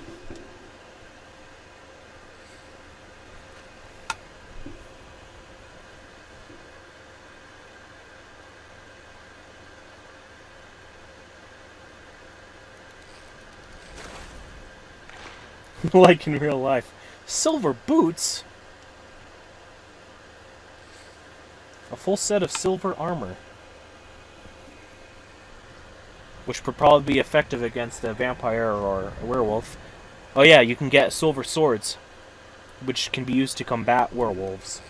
Like in real life. Silver boots? A full set of silver armor. Which would probably be effective against a vampire or a werewolf. Oh yeah, you can get silver swords, which can be used to combat werewolves.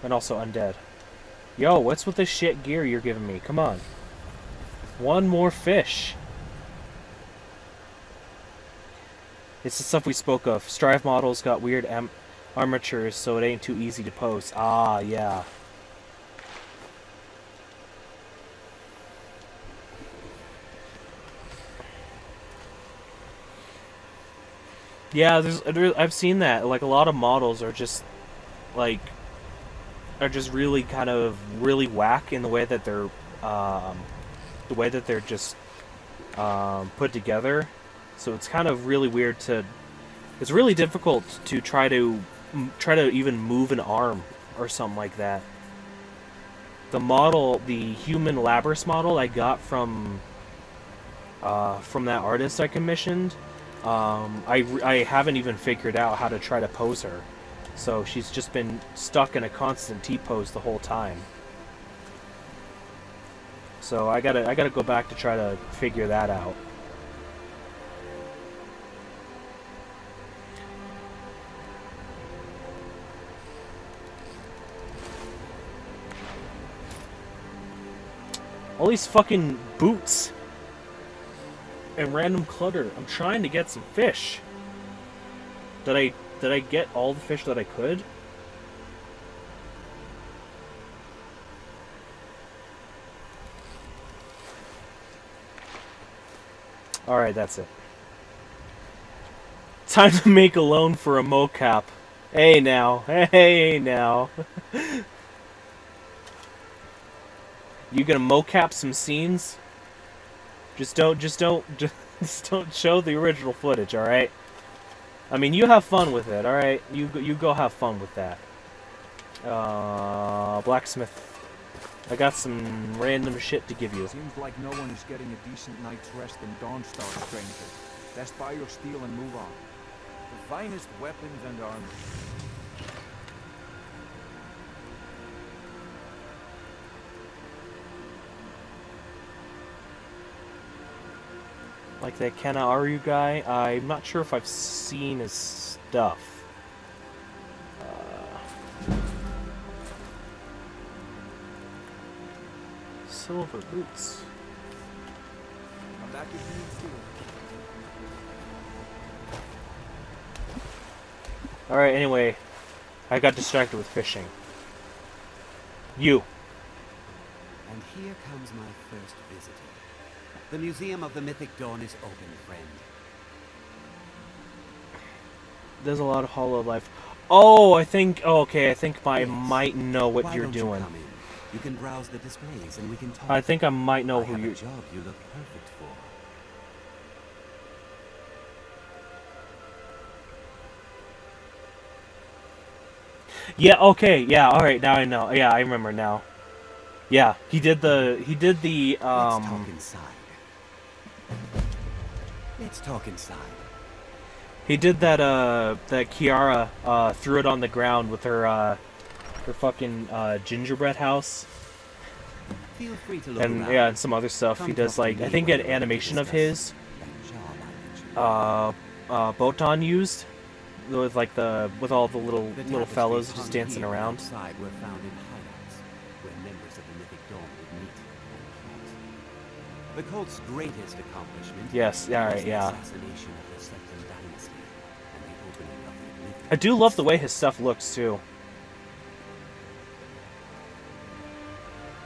And also undead. Yo, what's with this shit gear you're giving me? Come on. One more fish. It's the stuff we spoke of. Strive models got weird armatures, so it ain't too easy to post. Ah, yeah. Yeah, I've seen that. Like, a lot of models are just, like, really kind of really whack in the way that they're, just, put together. So it's kind of really weird to, it's really difficult to try to even move an arm or something like that. The human Labras model I got from that artist I commissioned, I haven't even figured out how to try to pose her. So she's just been stuck in a constant T-pose the whole time. So I gotta go back to try to figure that out. All these fucking boots and random clutter. I'm trying to get some fish. Did I get all the fish that I could? Alright, that's it. Time to make a loan for a mocap. Hey now. Hey now. You gonna mocap some scenes? Just don't show the original footage, alright? I mean, you have fun with it, alright? You go have fun with that. Blacksmith. I got some random shit to give you. Seems like no one is getting a decent night's rest in Dawnstar, stranger. Best buy your steel and move on. The finest weapons and armor. Like that Kanaaru guy, I'm not sure if I've seen his stuff. Silver boots. Come back if you need steel. Alright, anyway. I got distracted with fishing. You. And here comes my first visitor. The Museum of the Mythic Dawn is open, friend. There's a lot of Hollow Life. Oh, I think... Oh, okay, I think I might know what Why you're don't doing. You come in? You can browse the displays and we can talk. I think I might know I who have you... a job you look perfect for. Yeah, okay, yeah, alright, now I know. Yeah, I remember now. Yeah, he did the... Let's talk inside. Let's talk inside. He did that, that Kiara, threw it on the ground with her fucking, gingerbread house. Feel free to look And, around. yeah, and some other stuff. Come He does, talk to like, me I think when an you're ready to animation of discuss his, that job I mentioned. Botan used, with, like, with all the little tapestries fellows hung just dancing here and around. outside were found in hideouts, where members of the Mythic Dawn would meet and plot. The cult's greatest accomplishment Yes, yeah, was right, the yeah. assassination of the Second Dynasty and the opening of the Oblivion. I do love the way his stuff looks, too.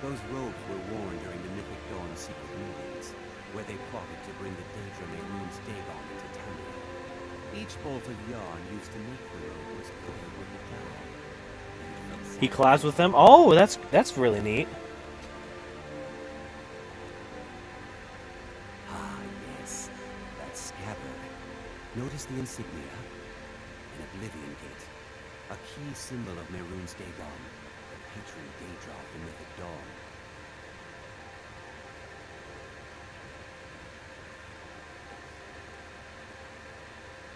Those robes were worn during the Mythic Dawn's secret meetings, where they plotted to bring the Daedra Mehrunes Dagon into Tamriel. Each bolt of yarn used to make the robe was covered with a dye. He collabs with them? Oh, that's really neat. Ah, yes, that scabbard. Notice the insignia? An Oblivion Gate. A key symbol of Mehrunes Dagon, the patron Daedra of the Mythic Dawn.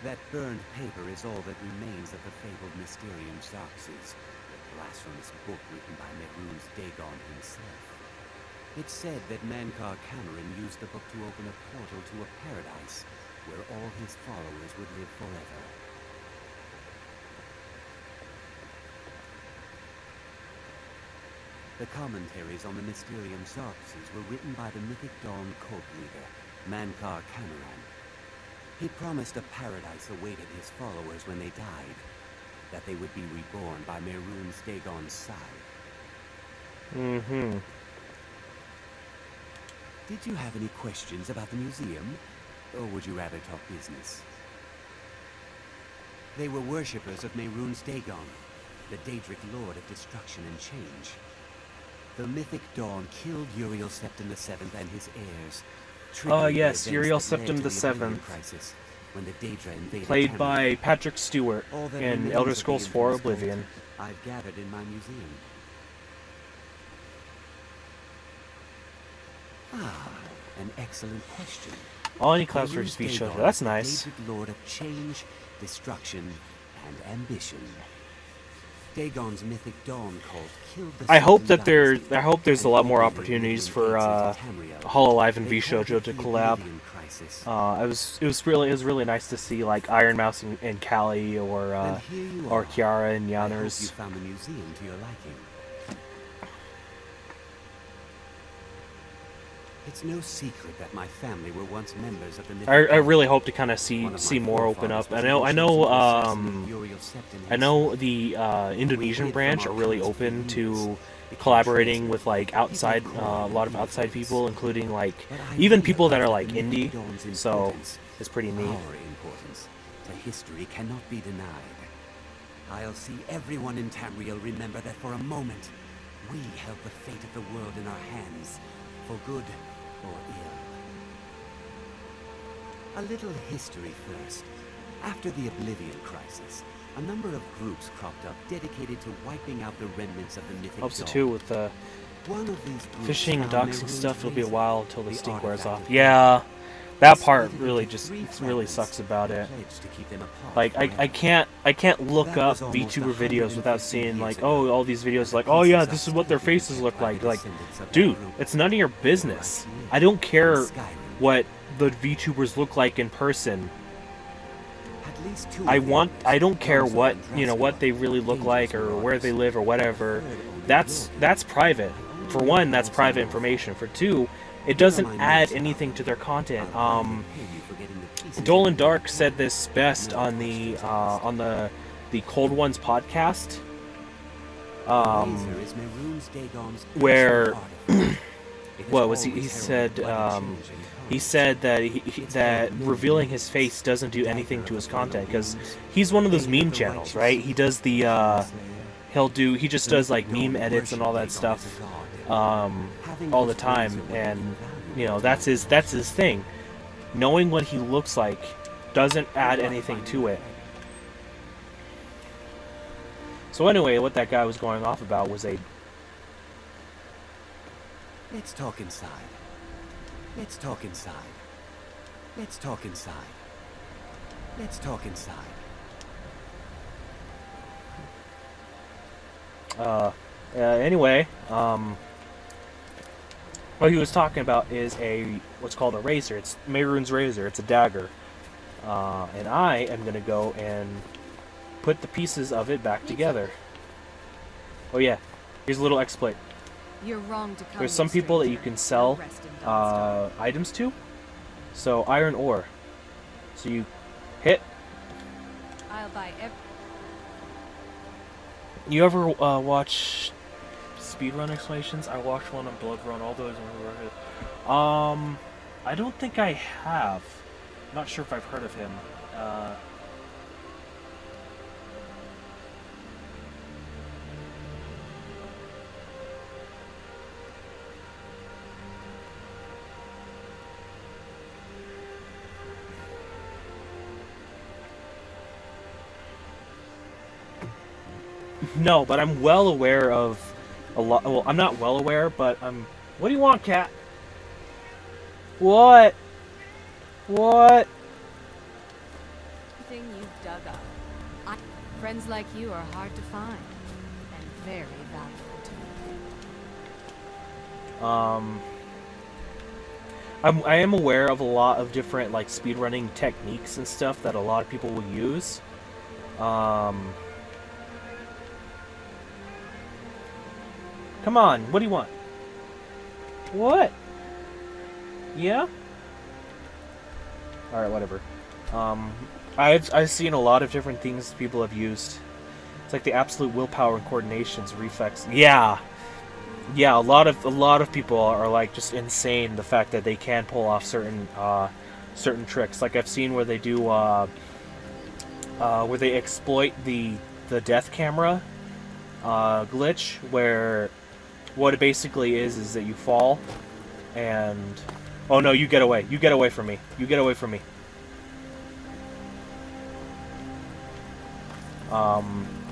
That burned paper is all that remains of the fabled Mysterium Xarxes, the blasphemous book written by Mehrunes Dagon himself. It's said that Mankar Cameron used the book to open a portal to a paradise where all his followers would live forever. The commentaries on the Mysterium Xarxes were written by the Mythic Dawn cult leader, Mankar Cameron. He promised a paradise awaited his followers when they died. that they would be reborn by Mehrunes Dagon's side. Mm-hmm. Did you have any questions about the museum? Or would you rather talk business? They were worshippers of Mehrunes Dagon, the Daedric Lord of Destruction and Change. The mythic Dawn killed Uriel Septim VII and his heirs. Yes, Uriel Septim VII. When the Daedra invaded Played Tamriel. by Patrick Stewart All that in remains Elder of the Scrolls 4 infamous gold Oblivion. I've gathered in my museum. Ah, an excellent question. All any class for Mehrunes speech shows. Dagon, That's the nice. Daedric Lord of Change, Destruction, and Ambition. Dagon's mythic dawn cult killed the I hope Septim that Dynasty I hope there's a and lot more openly opportunities revealed for gates into Tamriel. Hololive and They V Shoujo called to it the collab. Oblivion Crisis. It was really nice to see like Iron Mouse and Callie or And here you or are. Kiara and I hope you Yanners. found the museum to your liking. It's no secret that my family were once members of the mythic I Dawn. really hope to kind of see One of my more open forefathers up. was I know mentioned in the assassin of Uriel Septim I know himself. the Indonesian hid branch from are our really codes for open years. to It collaborating betrays with me. like outside People a call lot of me outside influence. people, including like But I even people that are realize like the mythic indie. Dawn's So importance, it's pretty neat. our importance to history cannot be denied. I'll see everyone in Tamriel remember that for a moment, we held the fate of the world in our hands, for good or ill. A little history first. After the Oblivion Crisis, a number of groups cropped up dedicated to wiping out the remnants of the mythic Helps Dawn. too with the One of these groups fishing, found ducks, and Mehrunes stuff. It'll be a razor, while until the the stink wears artifact off. of Yeah, that They part split really into just three really fragments, sucks about it. pledged to keep them apart Like I forever. can't look That up was almost VTuber videos without 150 seeing like, years oh, ago. all these videos like, The oh yeah, pieces this are is what their still being faces kept look by like. the Like, descendants of that dude, group. it's none of your business. Like you, I don't care in Skyrim. what the VTubers look like in person. At least two I of the want. others, I don't care Gonzo what and what Draskar, they really look Angels like were or where they ours. live or whatever. The third only That's Lord. private. I For only one, know that's Gonzo private more. information. For two, it Here are doesn't my add notes about anything them. to their content. I'll gladly pay you for getting the pieces Dolan of Dark the said this best No on the questions Cold Ones podcast. razor is Mehrunes Dagon's where- personal artifact. It has What was he? always He heralded said bloody change and he courage. said that that revealing his face doesn't do anything to his content because he's one of those meme channels, right? He does the he just does like meme edits and all that stuff all the time, and that's his thing. Knowing what he looks like doesn't add anything to it. So anyway, what that guy was going off about was a Let's talk inside. Let's talk inside. Let's talk inside. Let's talk inside. Anyway, what he was talking about is what's called a razor. It's Mehrunes razor. It's a dagger, and I am gonna go and put the pieces of it back together. Oh yeah, here's a little exploit. You're wrong to come There's here, some people that you stranger. can sell No rest in Dawnstar. items to. So iron ore. So you hit. I'll buy every... You ever watch speedrun explanations? I watched one on Blood Run, all those ones. I don't think I have. Not sure if I've heard of him. No, but I'm well aware of a lot. Well, I'm not well aware, but I'm. What do you want, cat? What? What? Thing you've dug up. Friends like you are hard to find, and very valuable to me. I am aware of a lot of different like speedrunning techniques and stuff that a lot of people will use. Come on, what do you want? What? Yeah? Alright, whatever. I've seen a lot of different things people have used It's like the absolute willpower and coordination's reflex. Yeah, yeah. A lot of people are like just insane. The fact that they can pull off certain tricks. Like I've seen where they do where they exploit the death camera glitch, where what it basically is that you fall and oh no, you get away. You get away from me. You get away from me.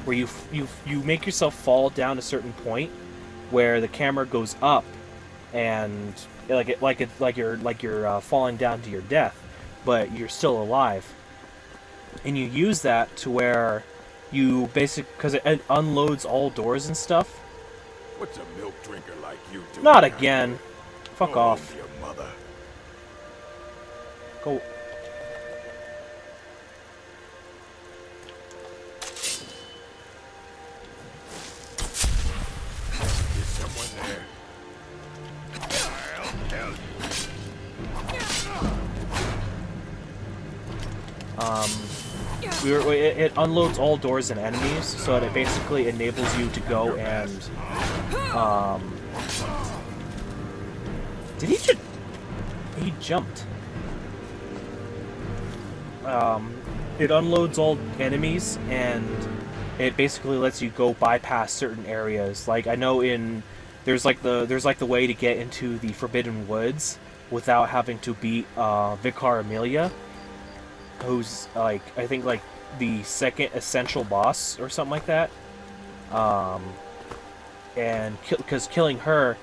Where you make yourself fall down a certain point where the camera goes up and like you're falling down to your death, but you're still alive. And you use that to where you because it unloads all doors and stuff. What's a milk drinker like you doing? Not again. Fuck Go off. home to your mother. Go. Is someone there? I'll tell you. It unloads all doors and enemies, so that it basically enables you to go and did he just... He jumped. It unloads all enemies, and it basically lets you go bypass certain areas. Like, I know there's like the way to get into the Forbidden Woods without having to beat Vicar Amelia, who's like, I think like the second essential boss or something like that. And because killing her,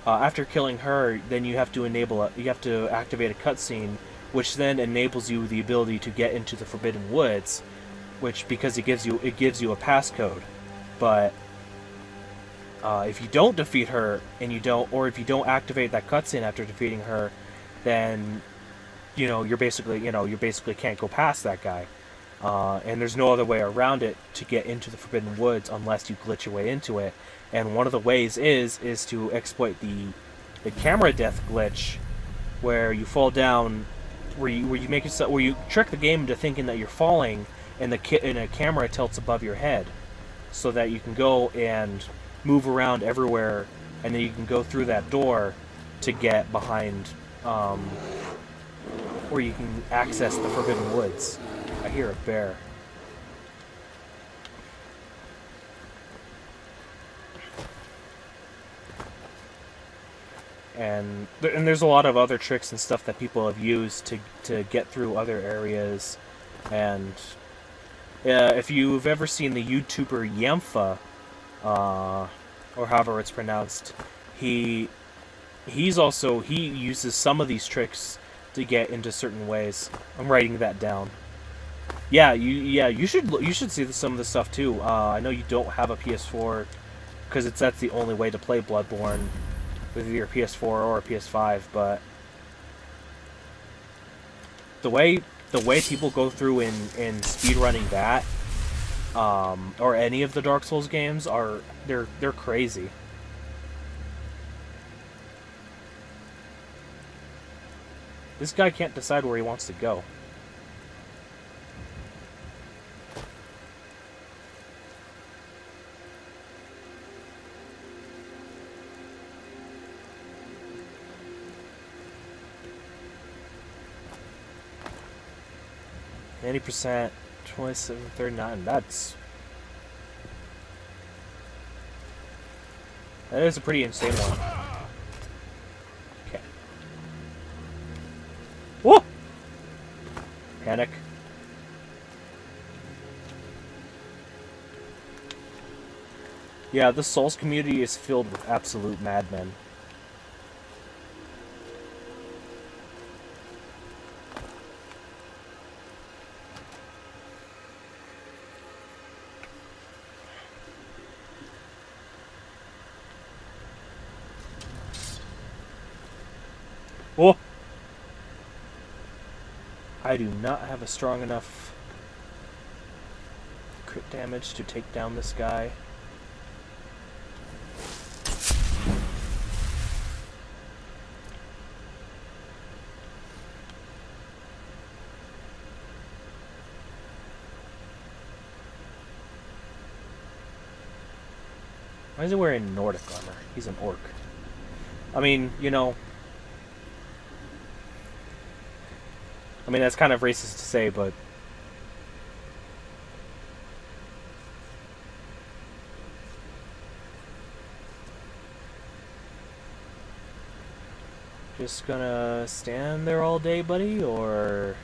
after killing her, then you have to activate a cutscene, which then enables you the ability to get into the Forbidden Woods, which because it gives you a passcode. But if you don't defeat her and if you don't activate that cutscene after defeating her, then you basically can't go past that guy. And there's no other way around it to get into the Forbidden Woods unless you glitch your way into it. And one of the ways is to exploit the camera death glitch, where you fall down, where you trick the game into thinking that you're falling, and a camera tilts above your head, so that you can go and move around everywhere, and then you can go through that door to get behind, where you can access the Forbidden Woods. I hear a bear. And there's a lot of other tricks and stuff that people have used to get through other areas. And if you've ever seen the YouTuber Yempha, or however it's pronounced, he uses some of these tricks to get into certain ways. I'm writing that down. You should see some of this stuff too. I know you don't have a PS4 because that's the only way to play Bloodborne with either a PS4 or a PS5, but the way people go through in speedrunning that, or any of the Dark Souls games, they're crazy. This guy can't decide where he wants to go. 80%, 2739. That is a pretty insane one. Okay. Whoa! Panic. Yeah, the Souls community is filled with absolute madmen. Oh! I do not have a strong enough crit damage to take down this guy. Why is he wearing Nordic armor? He's an orc. I mean, you know... I mean, that's kind of racist to say, but... Just gonna stand there all day, buddy, or...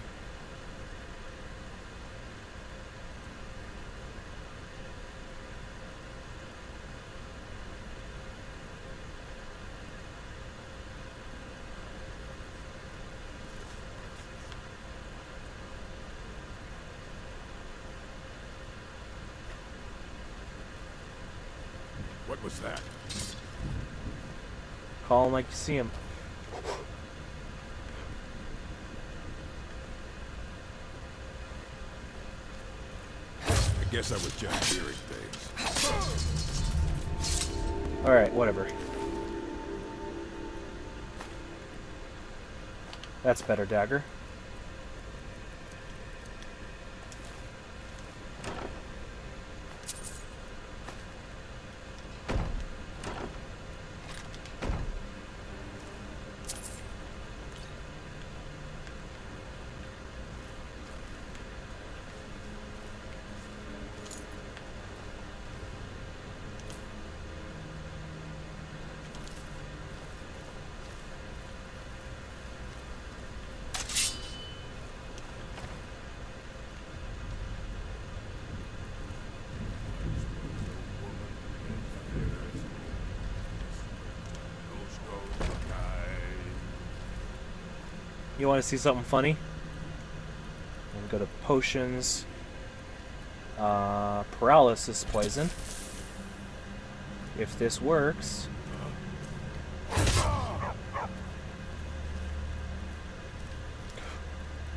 What was that? Call him like you see him. I guess I was just hearing things. Alright, whatever. That's better, dagger. You want to see something funny? And go to potions. Paralysis poison. If this works.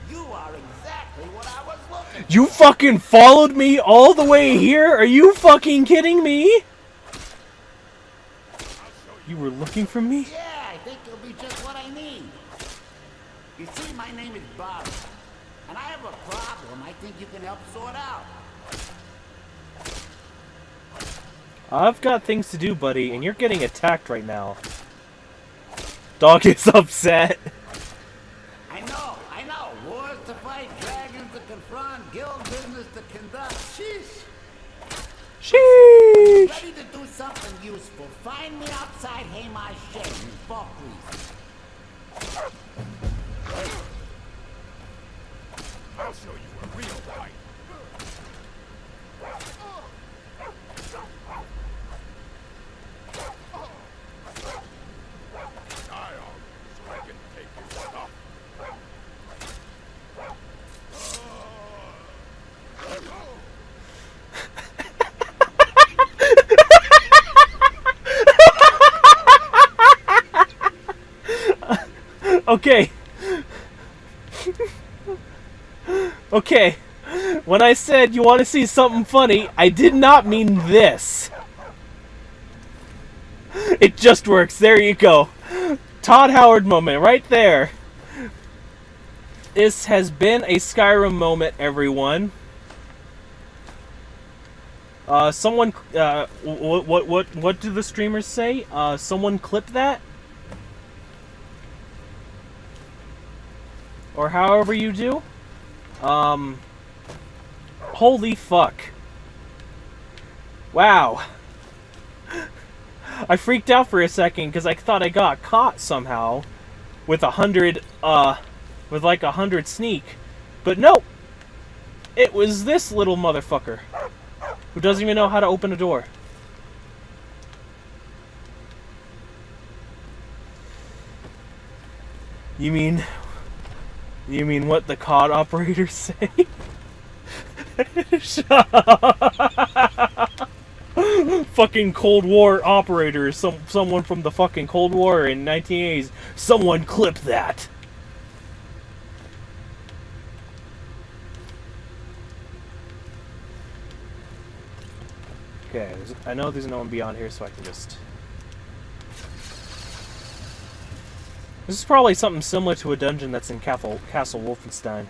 You are exactly what I was looking for. You fucking followed me all the way here? Are you fucking kidding me? You were looking for me? Yeah, I think it'll be just what I need. You see, my name is Bob, and I have a problem I think you can help sort out. I've got things to do, buddy, and you're getting attacked right now. Dog is upset. I know. Wars to fight, dragons to confront, guild business to conduct. Sheesh. Sheesh. Ready to do something useful. Find me outside Haymar's shed in Falkreath. I'll show you a real fight. Die on so I can take your stuff. Okay. Okay. When I said you want to see something funny, I did not mean this. It just works. There you go. Todd Howard moment right there. This has been a Skyrim moment, everyone. Someone, what do the streamers say? Someone clip that? Or however you do? Holy fuck. Wow. I freaked out for a second because I thought I got caught somehow with 100, with like 100 sneak. But no! It was this little motherfucker who doesn't even know how to open a door. You mean what the COD operators say? Shut up. Fucking Cold War operators, someone from the fucking Cold War in 1980s. Someone clip that. Okay, I know there's no one beyond here, so I can just... This is probably something similar to a dungeon that's in Castle Wolfenstein.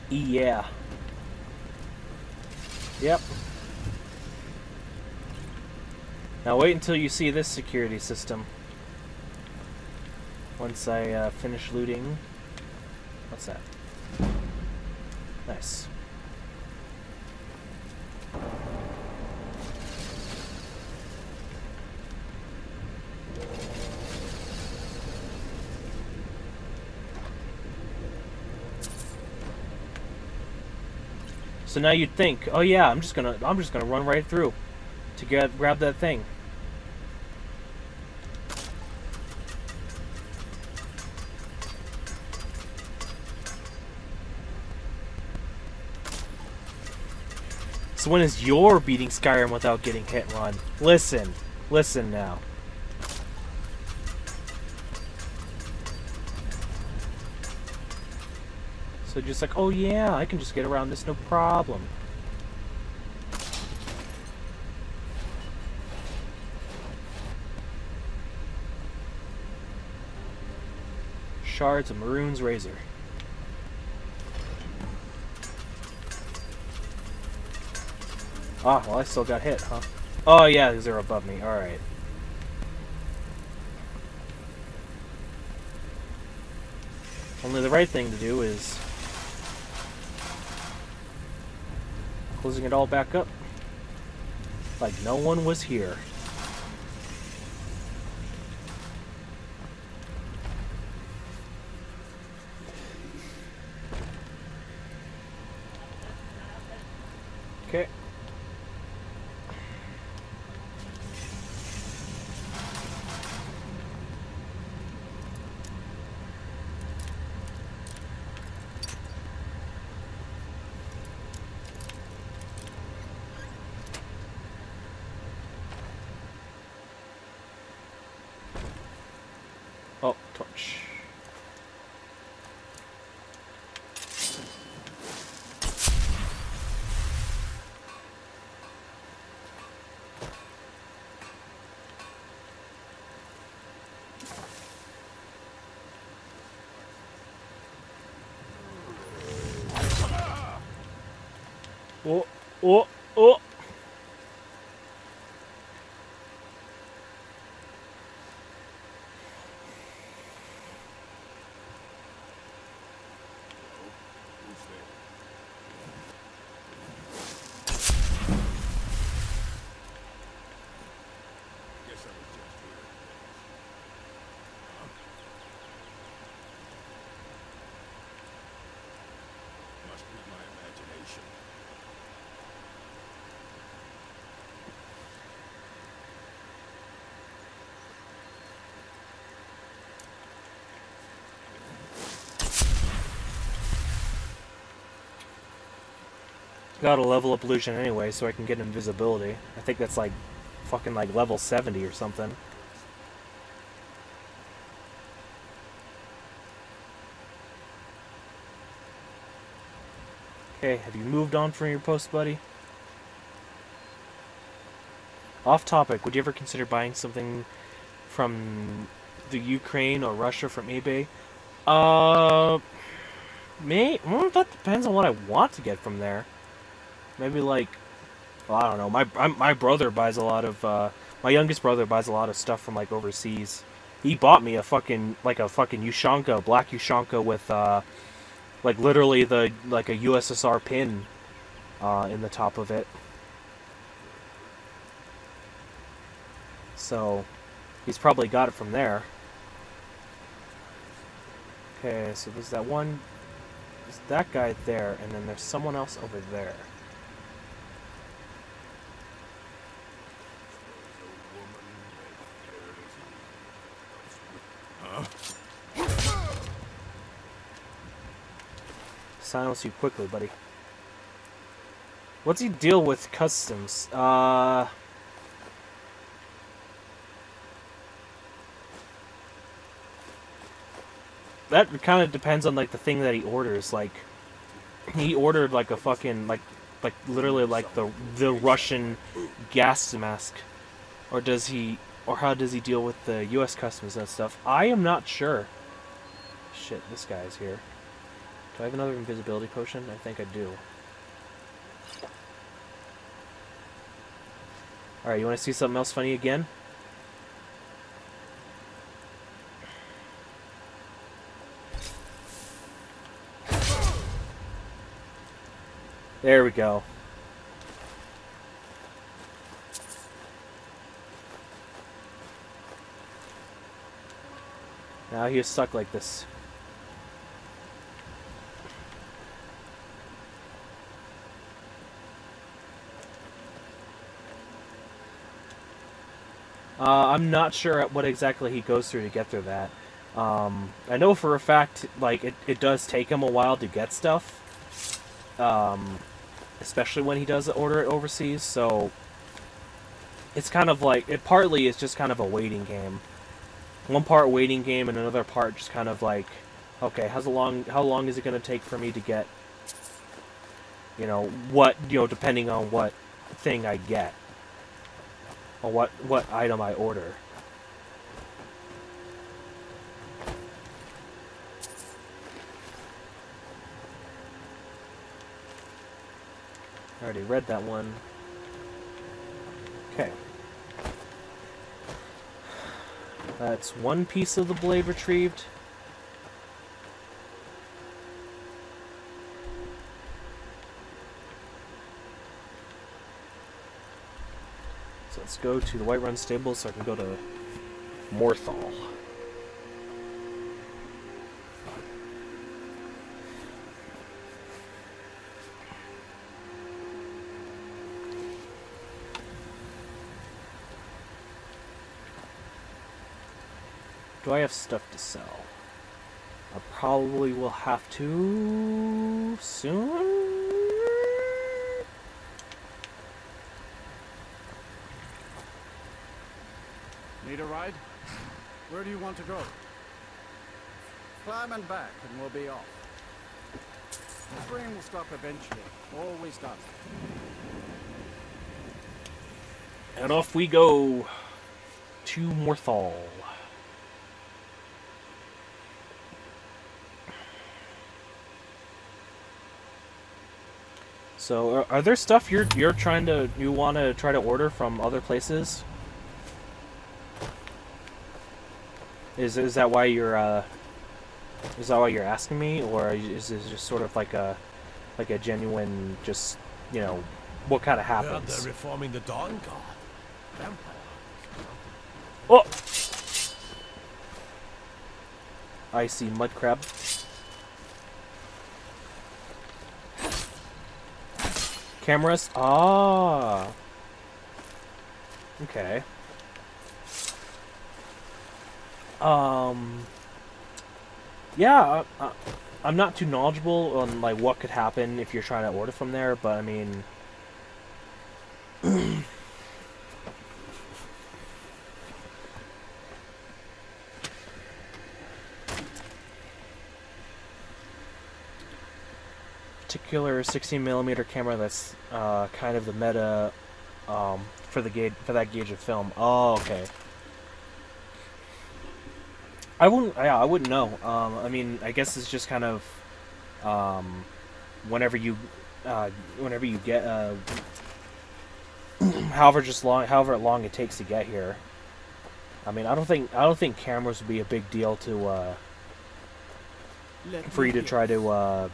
Yeah. Yep. Now wait until you see this security system. Once I finish looting. What's that? Nice. So now you'd think, oh yeah, I'm just gonna run right through to grab that thing. So when is your beating Skyrim without getting hit and run? Listen now. So just like, oh yeah, I can just get around this, no problem. Shards of Maroon's Razor. Ah, well I still got hit, huh? Oh yeah, because they're above me, alright. Only the right thing to do is closing it all back up like no one was here. Okay. Oh, torch. Oh, oh, oh! Gotta level up illusion anyway so I can get invisibility. I think that's like fucking like level 70 or something. Okay, have you moved on from your post, buddy? Off topic, would you ever consider buying something from the Ukraine or Russia from eBay? Well, that depends on what I want to get from there. Maybe like, well, I don't know. My brother buys a lot of. My youngest brother buys a lot of stuff from like overseas. He bought me a fucking Ushanka, black Ushanka with like literally a USSR pin in the top of it. So he's probably got it from there. Okay, so there's that one. There's that guy there, and then there's someone else over there. Silence you quickly, buddy. What's he deal with customs? That kind of depends on like the thing that he orders. Like he ordered like a fucking like literally like the Russian gas mask, or does he, or how does he deal with the U.S. customs and stuff? I am not sure. Shit, this guy's here. Do I have another invisibility potion? I think I do. Alright, you want to see something else funny again? There we go. Now he is stuck like this. I'm not sure what exactly he goes through to get through that. I know for a fact, like, it does take him a while to get stuff. Especially when he does order it overseas, so... It's kind of like... It partly is just kind of a waiting game. One part waiting game and another part just kind of like... Okay, how long is it going to take for me to get... You know, depending on what thing I get. Or what item I order. I already read that one. Okay. That's one piece of the blade retrieved. So let's go to the Whiterun stable so I can go to Morthal. Do I have stuff to sell? I probably will have to soon. Need a ride? Where do you want to go? Climb and back and we'll be off. The rain will stop eventually. Always does. And off we go to Morthal. So, are there stuff you want to try to order from other places? Is that why you're asking me, or is this just sort of like a genuine, just, you know, what kind of happens? They're reforming the Dawn Guard. Vampire. Oh! I see mud crab. Cameras? Ah. Okay. Yeah, I'm not too knowledgeable on, like, what could happen if you're trying to order from there, but, I mean... particular 16mm camera that's kind of the meta for that gauge of film. Oh, okay. I wouldn't know. I mean, I guess it's just kind of whenever you get however long it takes to get here. I mean, I don't think cameras would be a big deal to for you to try to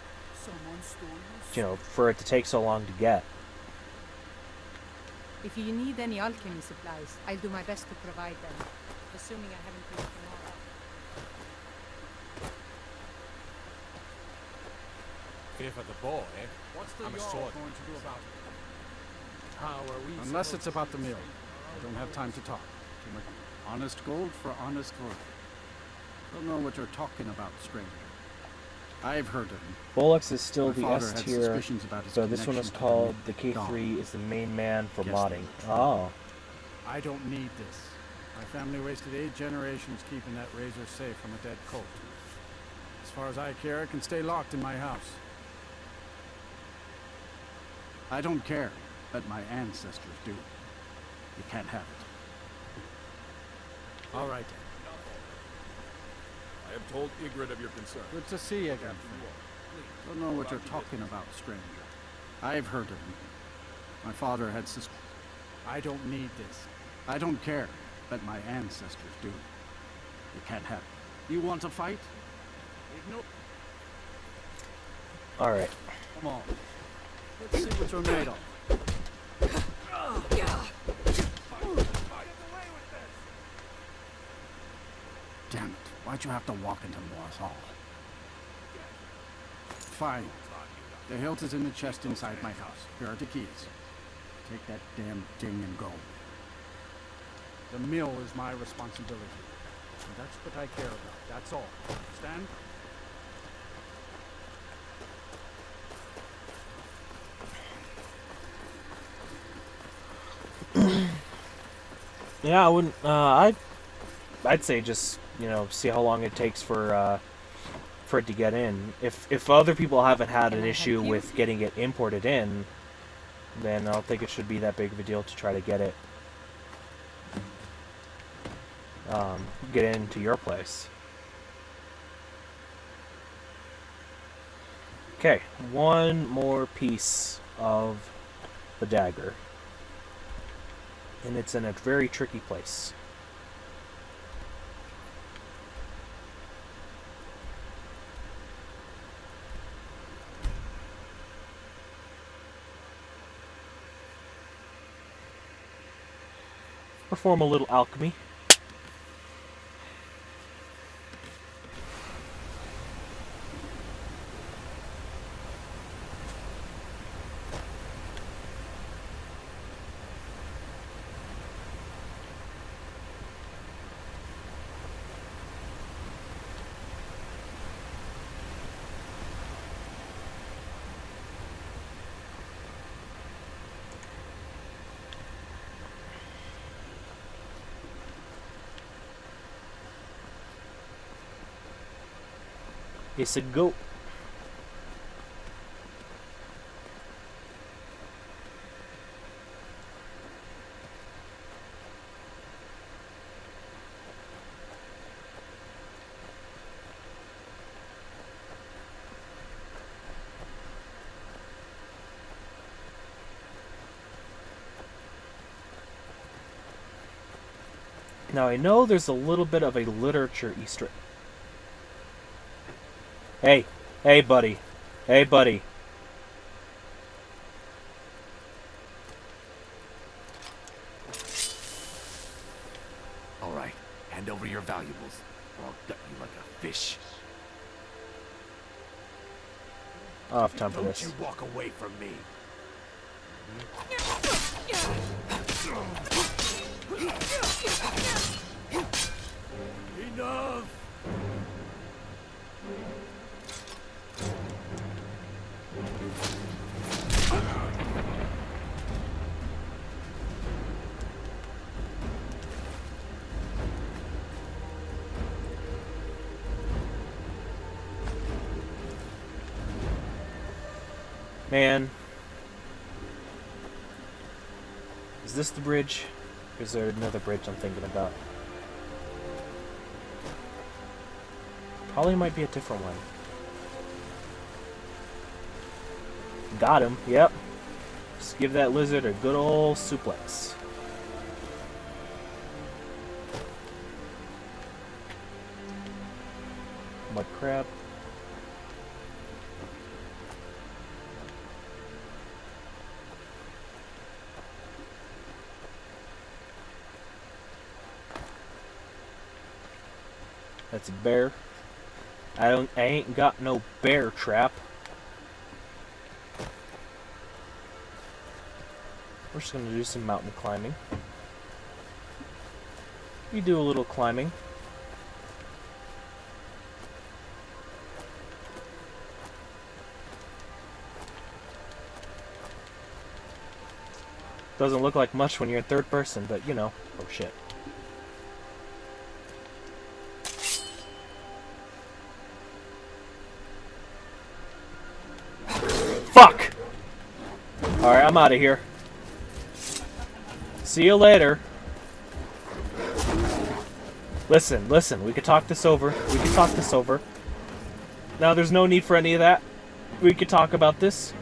for it to take so long to get. If you need any alchemy supplies, I'll do my best to provide them, assuming I haven't used them all up. Fear for the boy, eh? What's the I'm a Jarl sword. going to do about it? How are we? Unless it's about the mill. I don't have time to talk. Too much honest gold for honest work. Don't know what you're talking about, stranger. I've heard of him. Bolex is still My the father S had tier, suspicions about his so this one is connection to called the the K3 Dawn. is the main man for Guess modding. that's Oh. I don't need this. My family wasted 8 generations keeping that razor safe from a dead cult. As far as I care, it can stay locked in my house. I don't care, but my ancestors do. You can't have it. All right, then. I have told Ygritte of your concern. Good to see you again. Don't know what you're talking about, stranger. I've heard of him. My father had I don't need this. I don't care, but my ancestors do. You can't have it. You want to fight? Ignore. Alright. Come on. Let's see what you're made of. Damn it. Why'd you have to walk into Morris Hall? Fine. The hilt is in the chest inside my house. Here are the keys. Take that damn thing and go. The mill is my responsibility. And that's what I care about. That's all. Understand? Yeah, I wouldn't. I'd say just see how long it takes for it to get in. If other people haven't had an issue with getting it imported in, then I don't think it should be that big of a deal to try to get it get into your place. Okay, one more piece of the dagger. And it's in a very tricky place. Perform a little alchemy. It's a go. Now I know there's a little bit of a literature Easter egg. Hey, buddy. Hey, buddy. All right, hand over your valuables, or I'll gut you like a fish. I don't have time for this. Don't you walk away from me. Enough! Man. Is this the bridge? Or is there another bridge I'm thinking about? Probably might be a different one. Got him, yep. Just give that lizard a good old suplex. Mud crab. That's a bear. I ain't got no bear trap. We're just gonna do some mountain climbing. You do a little climbing. Doesn't look like much when you're in third person, but you know. Oh shit. Fuck! Alright, I'm out of here. See you later. Listen, we could talk this over. Now there's no need for any of that. we could talk about this.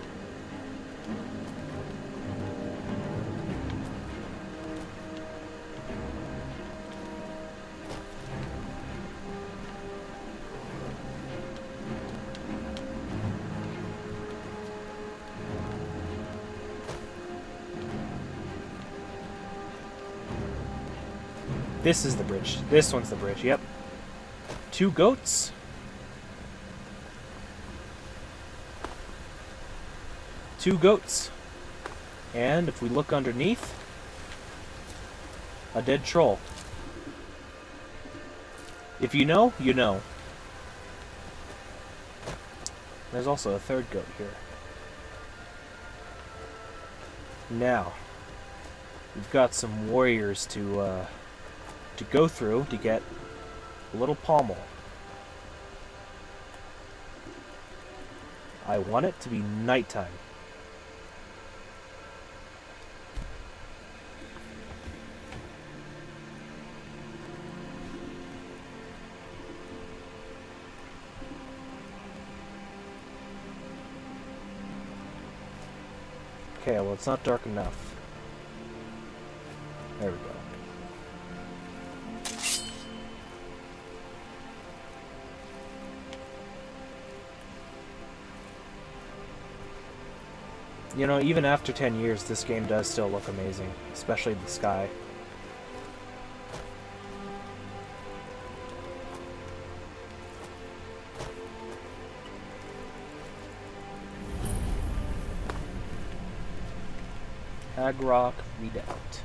This is the bridge. This one's the bridge, yep. 2 goats. 2 goats. And if we look underneath, a dead troll. If you know, you know. There's also a 3rd goat here. Now, we've got some warriors to go through to get a little pommel. I want it to be nighttime. Okay, well, it's not dark enough. There we go. You know, even after 10 years, this game does still look amazing, especially the sky. Agrock Redoubt.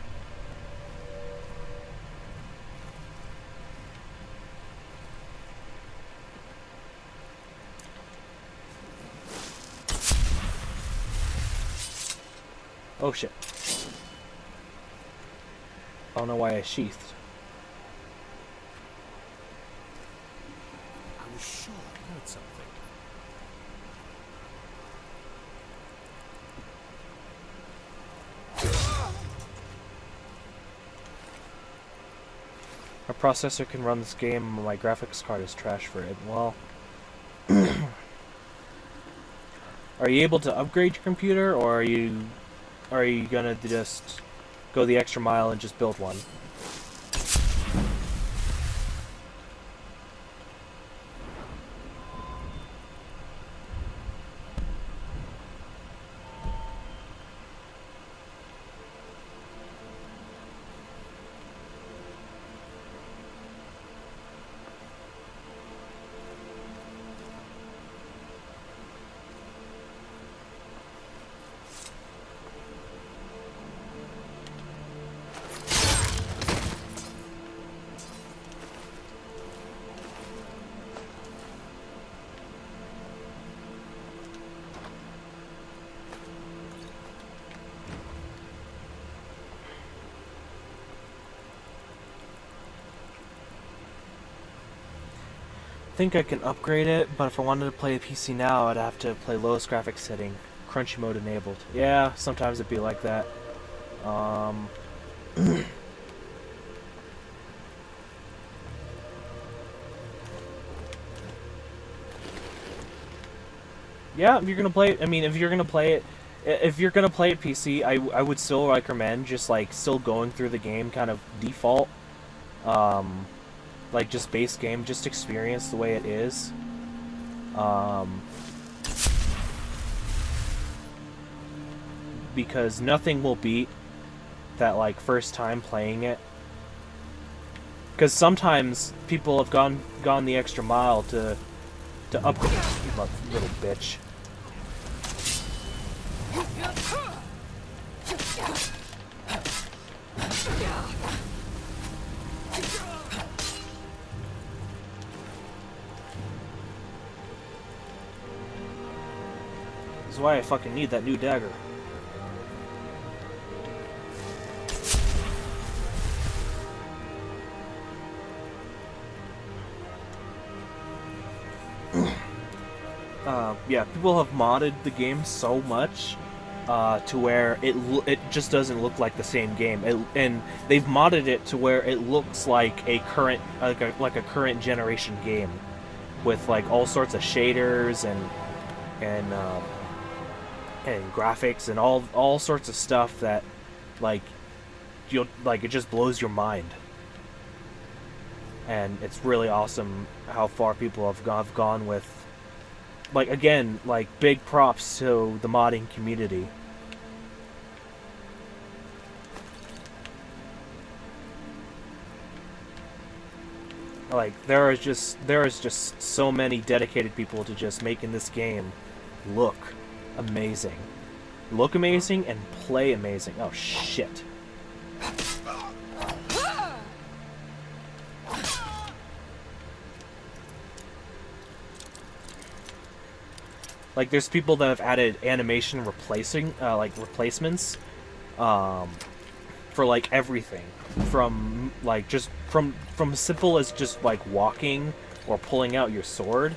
Oh shit. I don't know why I sheathed. I was sure I heard something. My processor can run this game, my graphics card is trash for it. Well, are you able to upgrade your computer, or are you gonna just go the extra mile and just build one? I think I can upgrade it, but if I wanted to play a PC now, I'd have to play lowest graphics setting, crunchy mode enabled. Yeah, sometimes it'd be like that. Yeah, if you're gonna play it, I mean, if you're gonna play it PC, I would still recommend just like still going through the game kind of default. Like just base game, just experience the way it is. Because nothing will beat that like first time playing it. Because sometimes people have gone the extra mile to upgrade. You little bitch. This is why I fucking need that new dagger. Yeah, people have modded the game so much to where it just doesn't look like the same game, and they've modded it to where it looks like a current like a current generation game with like all sorts of shaders and graphics and all sorts of stuff that like it just blows your mind. And it's really awesome how far people have gone with, like, again, like, big props to the modding community. Like, there is just so many dedicated people to just making this game look amazing. Look amazing and play amazing. Oh, shit. Like, there's people that have added animation replacements, for, like, everything. From, like, just, from simple as just, like, walking or pulling out your sword.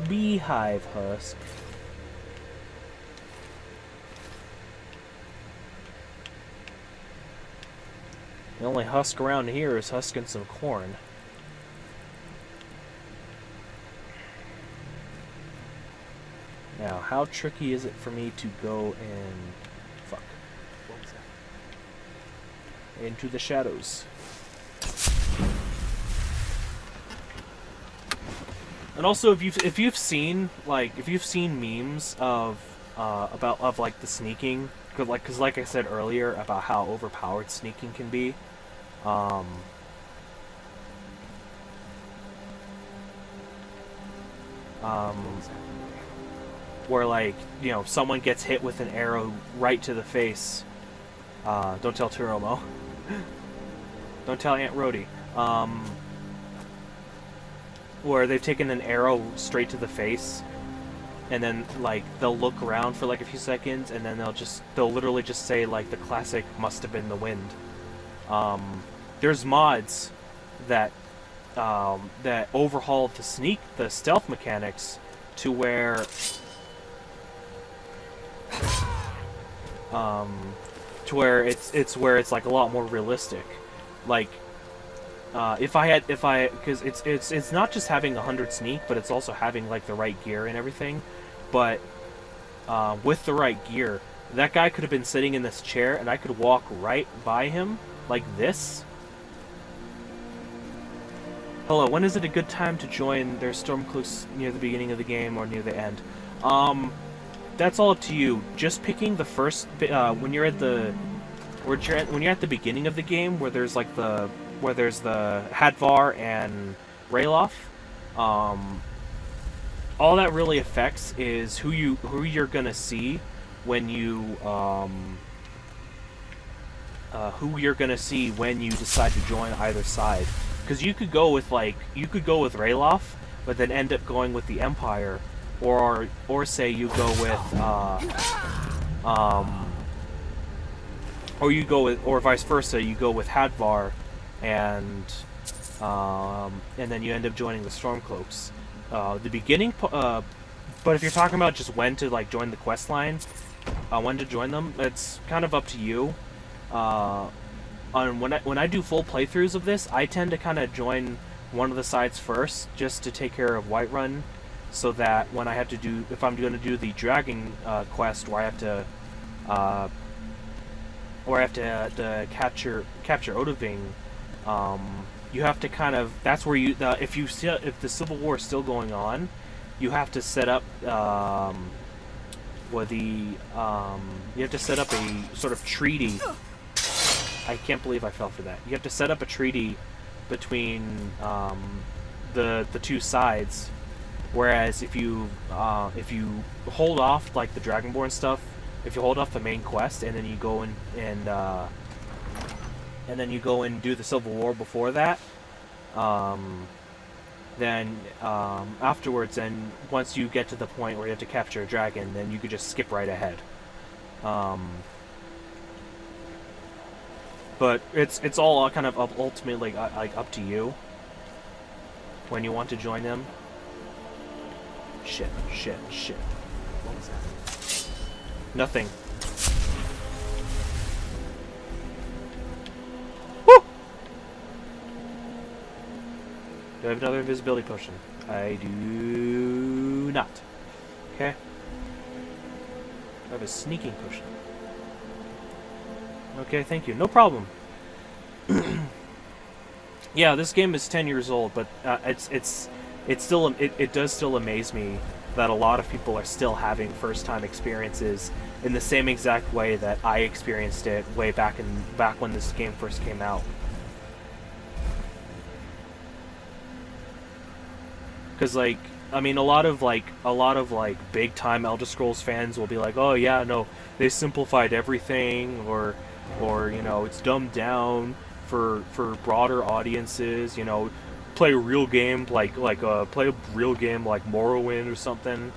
Beehive husk. The only husk around here is husking some corn. Now, how tricky is it for me to go and... Fuck. What was that? Into the shadows. And also, if you've seen memes of like the sneaking, because like I said earlier about how overpowered sneaking can be, where, like, you know, someone gets hit with an arrow right to the face. Don't tell Turomo. Don't tell Aunt Rhodey. Where they've taken an arrow straight to the face, and then, like, they'll look around for, like, a few seconds, and then they'll literally just say, like, the classic "must have been the wind." There's mods that overhaul the stealth mechanics to where it's like a lot more realistic. Like, because it's not just having 100 sneak, but it's also having, like, the right gear and everything. But with the right gear, that guy could have been sitting in this chair, and I could walk right by him like this. Hello, when is it a good time to join their Stormcloaks, near the beginning of the game or near the end? That's all up to you. Just picking the first when you're at the beginning of the game, where there's the Hadvar and Rayloff. All that really affects is who you're gonna see when you decide to join either side. Because you could go with Rayloff, but then end up going with the Empire, or say you go with or vice versa, you go with Hadvar, and then you end up joining the Stormcloaks. The beginning, but if you're talking about just when to, like, join the quest line, when to join them, it's kind of up to you. When I do full playthroughs of this, I tend to kind of join one of the sides first, just to take care of Whiterun, so that when I have to if I'm going to do the dragon quest, where I have to capture Odahviing, you have to kind of, that's where if the Civil War is still going on, you have to set up you have to set up a sort of treaty. I can't believe I fell for that. You have to set up a treaty between the two sides. Whereas if you hold off, like, the Dragonborn stuff, if you hold off the main quest and then you go and then you go and do the Civil War before that, then afterwards, and once you get to the point where you have to capture a dragon, then you could just skip right ahead. But it's all kind of ultimately like up to you when you want to join them. Shit. What was that? Nothing. Woo! Do I have another invisibility potion? I do not. Okay. I have a sneaking potion. Okay, thank you. No problem. Yeah, this game is 10 years old, but it does still amaze me that a lot of people are still having first-time experiences in the same exact way that I experienced it way back when this game first came out. Because I mean, a lot of big time Elder Scrolls fans will be like, "Oh yeah, no, they simplified everything," or you know, it's dumbed down for broader audiences. You know, play a real game like Morrowind or something.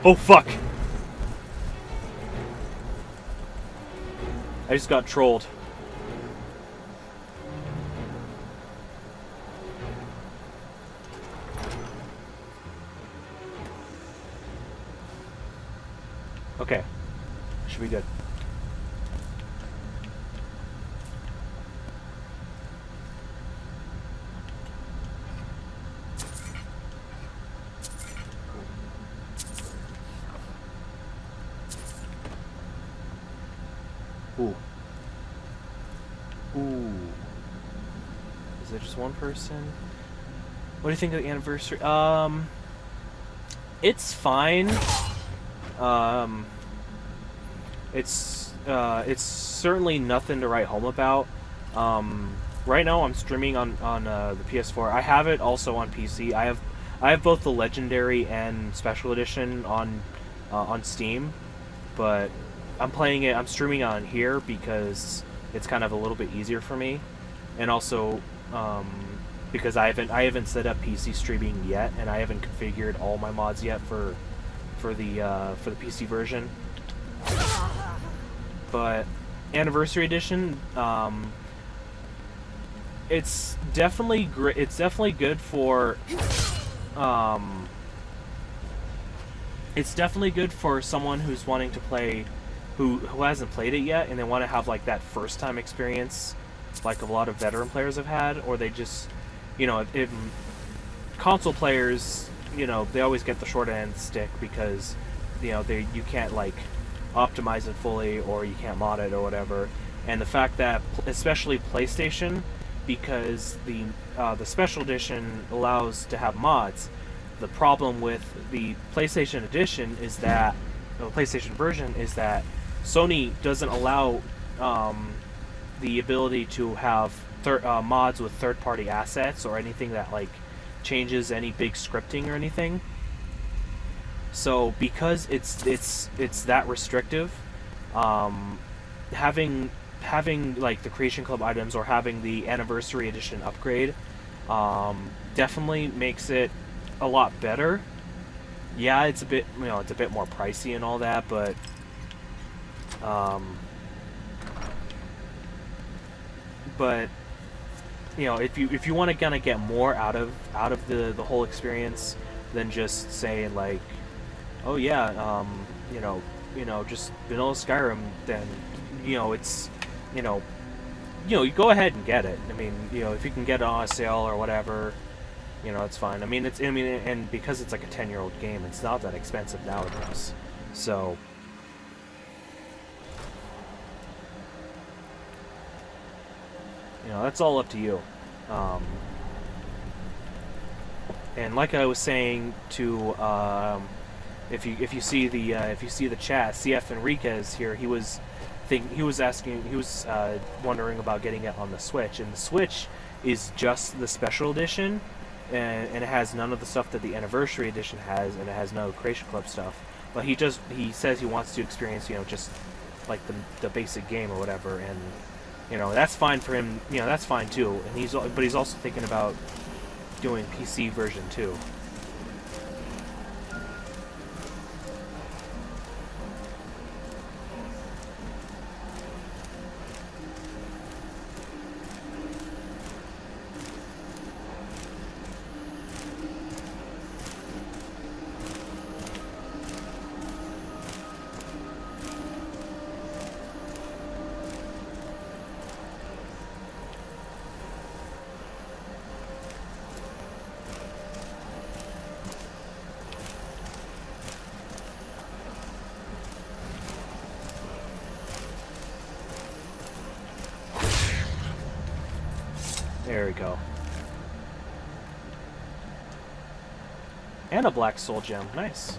Oh fuck! I just got trolled. Okay. Should be good. Ooh. Ooh. Is it just one person? What do you think of the anniversary? It's fine. It's certainly nothing to write home about. Right now I'm streaming on the PS4. I have it also on PC. I have both the Legendary and Special Edition on Steam, but I'm streaming on here because it's kind of a little bit easier for me, and also because I haven't set up PC streaming yet, and I haven't configured all my mods yet for the PC version. But Anniversary Edition, it's definitely great. It's definitely good for it's definitely good for someone who's wanting to play, who hasn't played it yet, and they want to have like that first time experience, like a lot of veteran players have had, or they just, you know, if console players, you know, they always get the short end of the stick because, you know, you can't like optimize it fully, or you can't mod it or whatever. And the fact that especially PlayStation, because the Special Edition allows to have mods, the problem with the PlayStation Edition is that, the PlayStation version is that Sony doesn't allow the ability to have mods with third-party assets or anything that like changes any big scripting or anything. So because it's that restrictive, having like the Creation Club items or having the Anniversary Edition upgrade definitely makes it a lot better. Yeah, it's a bit, you know, it's a bit more pricey and all that, but you know, if you want to kind of get more out of the whole experience than just say like, oh yeah, you know, just vanilla Skyrim, then, you know, it's, you go ahead and get it. I mean, you know, if you can get it on a sale or whatever, you know, it's fine. I mean, and because it's like a 10-year-old game, it's not that expensive nowadays. So, you know, that's all up to you. And like I was saying to, if you see the chat, CF Enriquez here, he was wondering about getting it on the Switch, and the Switch is just the Special Edition, and it has none of the stuff that the Anniversary Edition has, and it has no Creation Club stuff. But he says he wants to experience, you know, just like the basic game or whatever, and, you know, that's fine for him. You know, that's fine too. And he's also thinking about doing PC version too. There we go. And a black soul gem. Nice.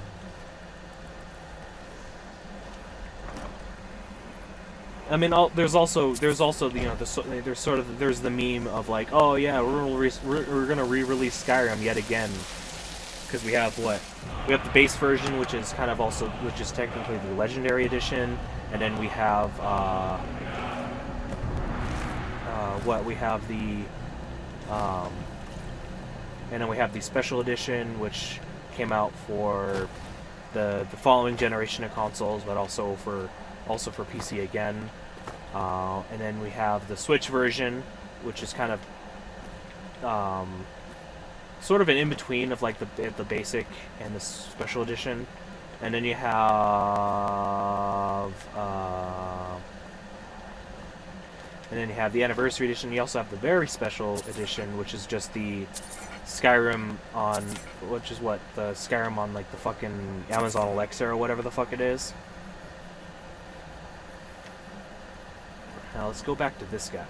I mean, there's also the, you know, there's the meme of like, oh yeah, we're gonna re-release Skyrim yet again, because we have the base version, which is technically the Legendary Edition, and then we have the Special Edition, which came out for the following generation of consoles, but also for PC again. And then we have the Switch version, which is kind of sort of an in-between of like the basic and the Special Edition. And then you have the Anniversary Edition. You also have the very special edition, which is just the Skyrim on, the Skyrim on like the fucking Amazon Alexa or whatever the fuck it is. Now let's go back to this guy.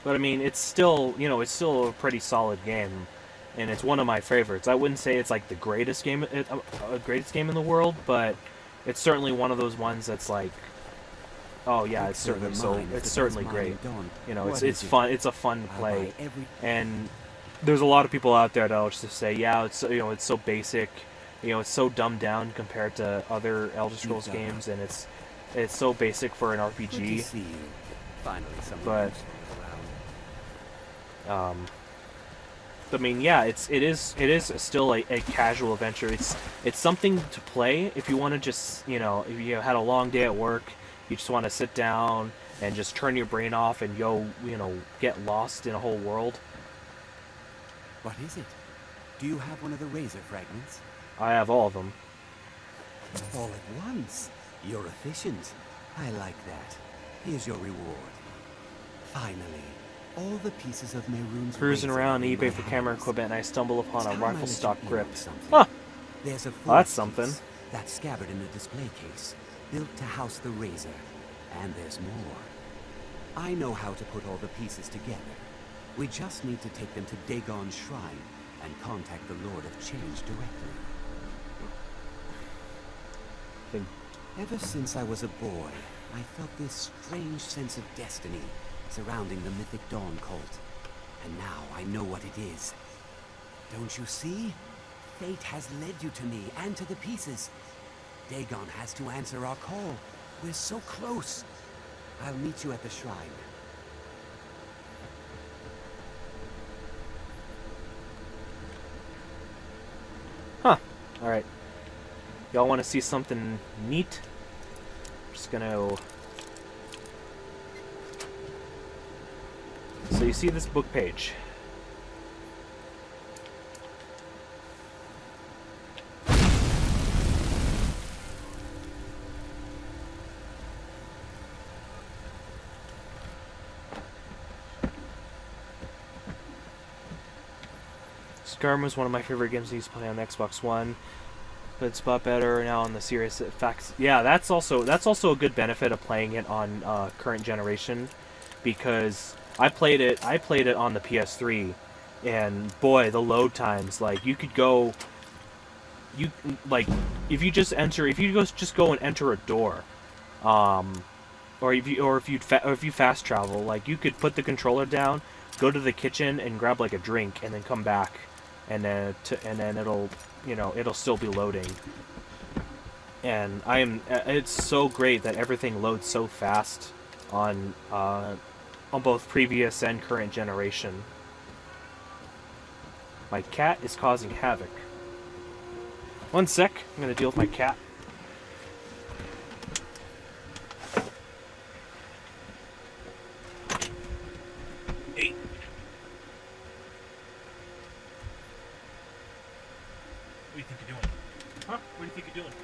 But I mean, it's still a pretty solid game, and it's one of my favorites. I wouldn't say it's like the greatest game in the world, but it's certainly one of those ones that's like, oh yeah, it's certainly great. You know, it's fun. It's a fun play, and there's a lot of people out there that'll just say, yeah, it's so basic, it's so dumbed down compared to other Elder Scrolls games, and it's so basic for an RPG. But I mean, yeah, it is still a casual adventure. It's something to play if you want to just, if you had a long day at work, you just want to sit down and just turn your brain off and get lost in a whole world. What is it? Do you have one of the razor fragments? I have all of them. All at once? You're efficient. I like that. Here's your reward. Finally, all the pieces of Mehrunes. Cruising around eBay for camera equipment, and I stumble upon a rifle stock grip. Huh. There's a well, that's something. That scabbard in the display case, built to house the razor, and there's more. I know how to put all the pieces together. We just need to take them to Dagon's shrine and contact the Lord of Change directly. Ever since I was a boy, I felt this strange sense of destiny surrounding the mythic Dawn cult. And now I know what it is. Don't you see? Fate has led you to me and to the pieces. Dagon has to answer our call. We're so close. I'll meet you at the shrine. Huh. Alright. Y'all want to see something neat? I'm just gonna... So you see this book page. Skyrim was one of my favorite games I used to play on Xbox One, but it's a lot better now on the Series X. Yeah, that's also a good benefit of playing it on current generation, because I played it on the PS3, and boy, the load times, like if you just go and enter a door, or if you fast travel, like you could put the controller down, go to the kitchen and grab like a drink, and then come back, and then it'll still be loading. And it's so great that everything loads so fast on both previous and current generation. My cat is causing havoc. One sec, I'm gonna deal with my cat. Hey. What do you think you're doing? Huh? What do you think you're doing?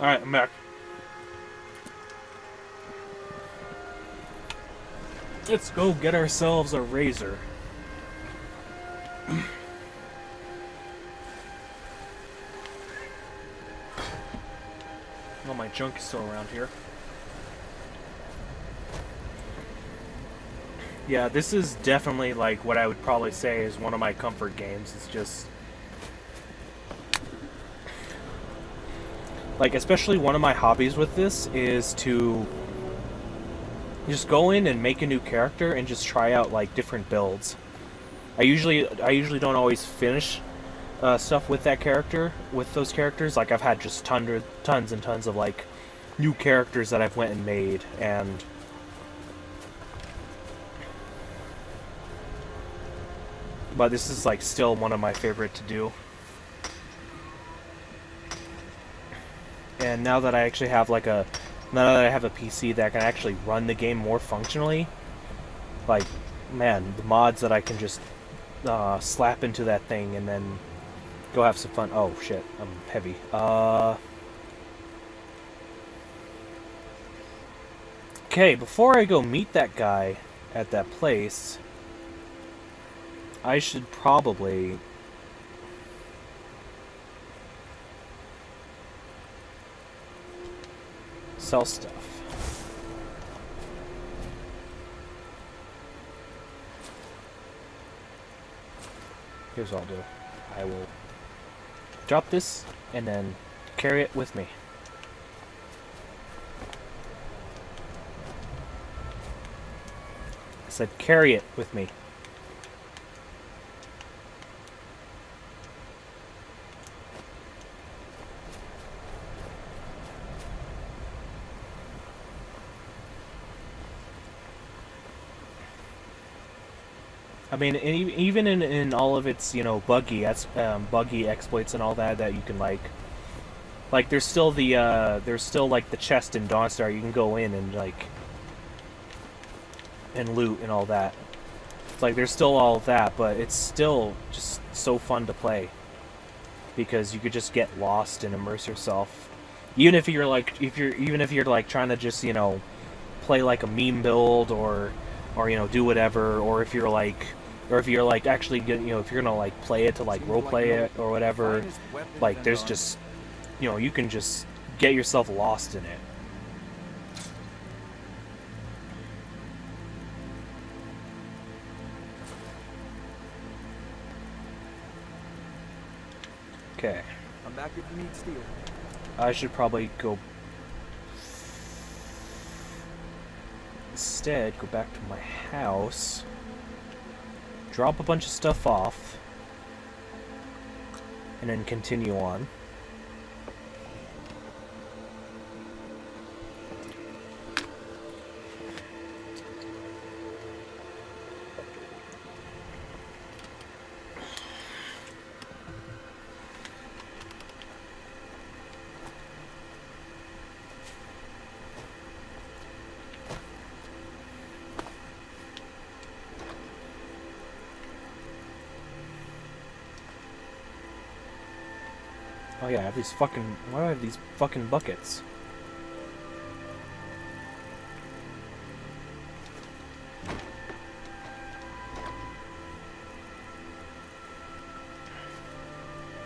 Alright, I'm back. Let's go get ourselves a razor. All my junk is still around here. Yeah, this is definitely like what I would probably say is one of my comfort games. It's just like, especially one of my hobbies with this is to just go in and make a new character and just try out like different builds. I usually don't always finish stuff with that character, with those characters. Like, I've had just tons and tons of like new characters that I've went and made, and but this is like still one of my favorite to do. And now that I actually have like now that I have a PC that can actually run the game more functionally, like, man, the mods that I can just slap into that thing and then go have some fun. Oh shit, I'm heavy. Okay, before I go meet that guy at that place, I should probably sell stuff. Here's what I'll do. I will drop this and then carry it with me. I said carry it with me. I mean, even in all of its, you know, buggy exploits and all that you can like there's still like the chest in Dawnstar you can go in and like and loot and all that. It's like there's still all of that, but it's still just so fun to play because you could just get lost and immerse yourself. Even if you're like trying to just, you know, play like a meme build or you know, do whatever, or if you're like actually, you know, if you're gonna like play it to like roleplay it or whatever, like there's just, you know, you can just get yourself lost in it. Okay. I'm back if you need steel. I should probably go instead go back to my house, drop a bunch of stuff off, and then continue on. Oh yeah, I have these fucking... Why do I have these fucking buckets?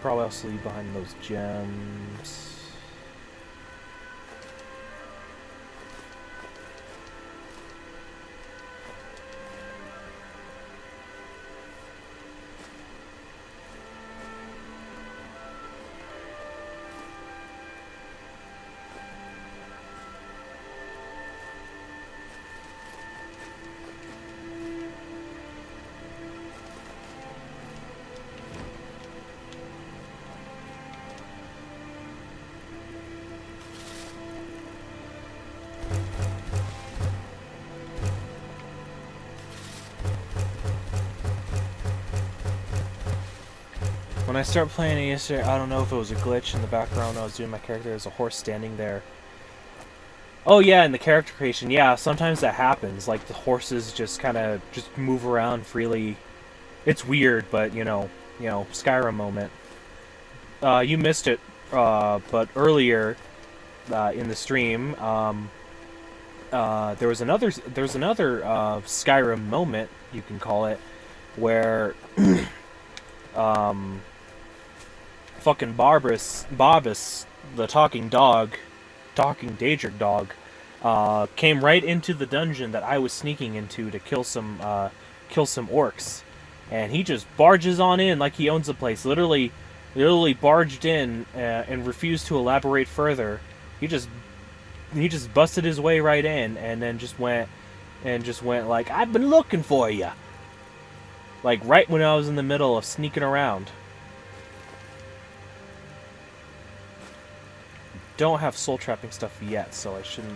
Probably also leave behind those gems. When I started playing it yesterday, I don't know if it was a glitch in the background. I was doing my character. There's a horse standing there. Oh yeah, in the character creation, yeah, sometimes that happens. Like the horses just kind of just move around freely. It's weird, but you know, Skyrim moment. You missed it, but earlier in the stream, there was another Skyrim moment, you can call it, where fucking Barbus, the talking Daedric dog, came right into the dungeon that I was sneaking into to kill some orcs, and he just barges on in like he owns the place. Literally barged in and refused to elaborate further. He just busted his way right in, and then just went like, "I've been looking for you." Like right when I was in the middle of sneaking around. Don't have soul trapping stuff yet, so I should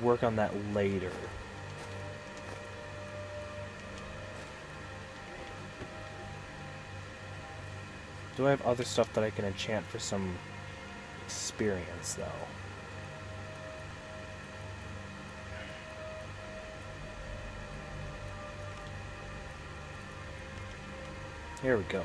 work on that later. Do I have other stuff that I can enchant for some experience, though? Here we go.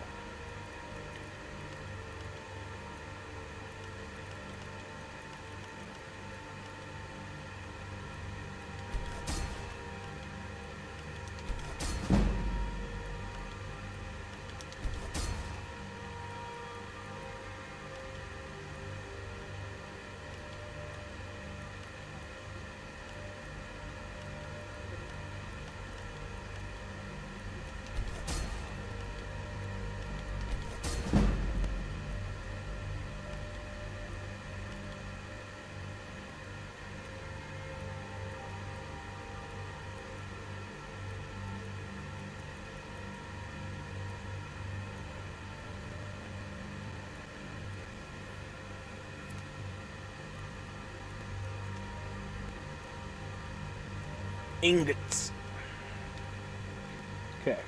Ingots. Okay.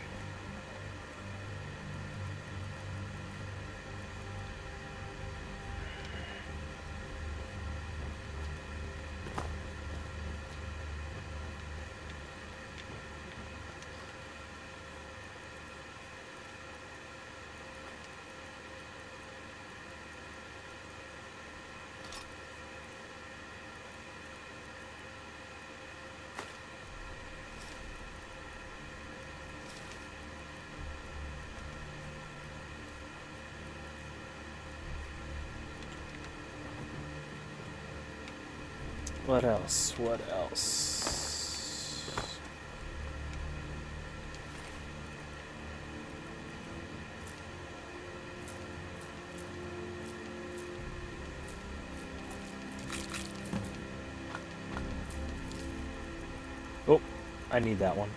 What else? What else? Oh, I need that one.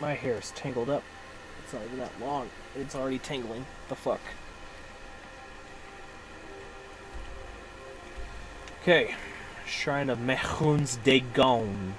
My hair is tangled up. It's not even that long. It's already tangling. The fuck? Okay. Shrine of Mehun's Dagon.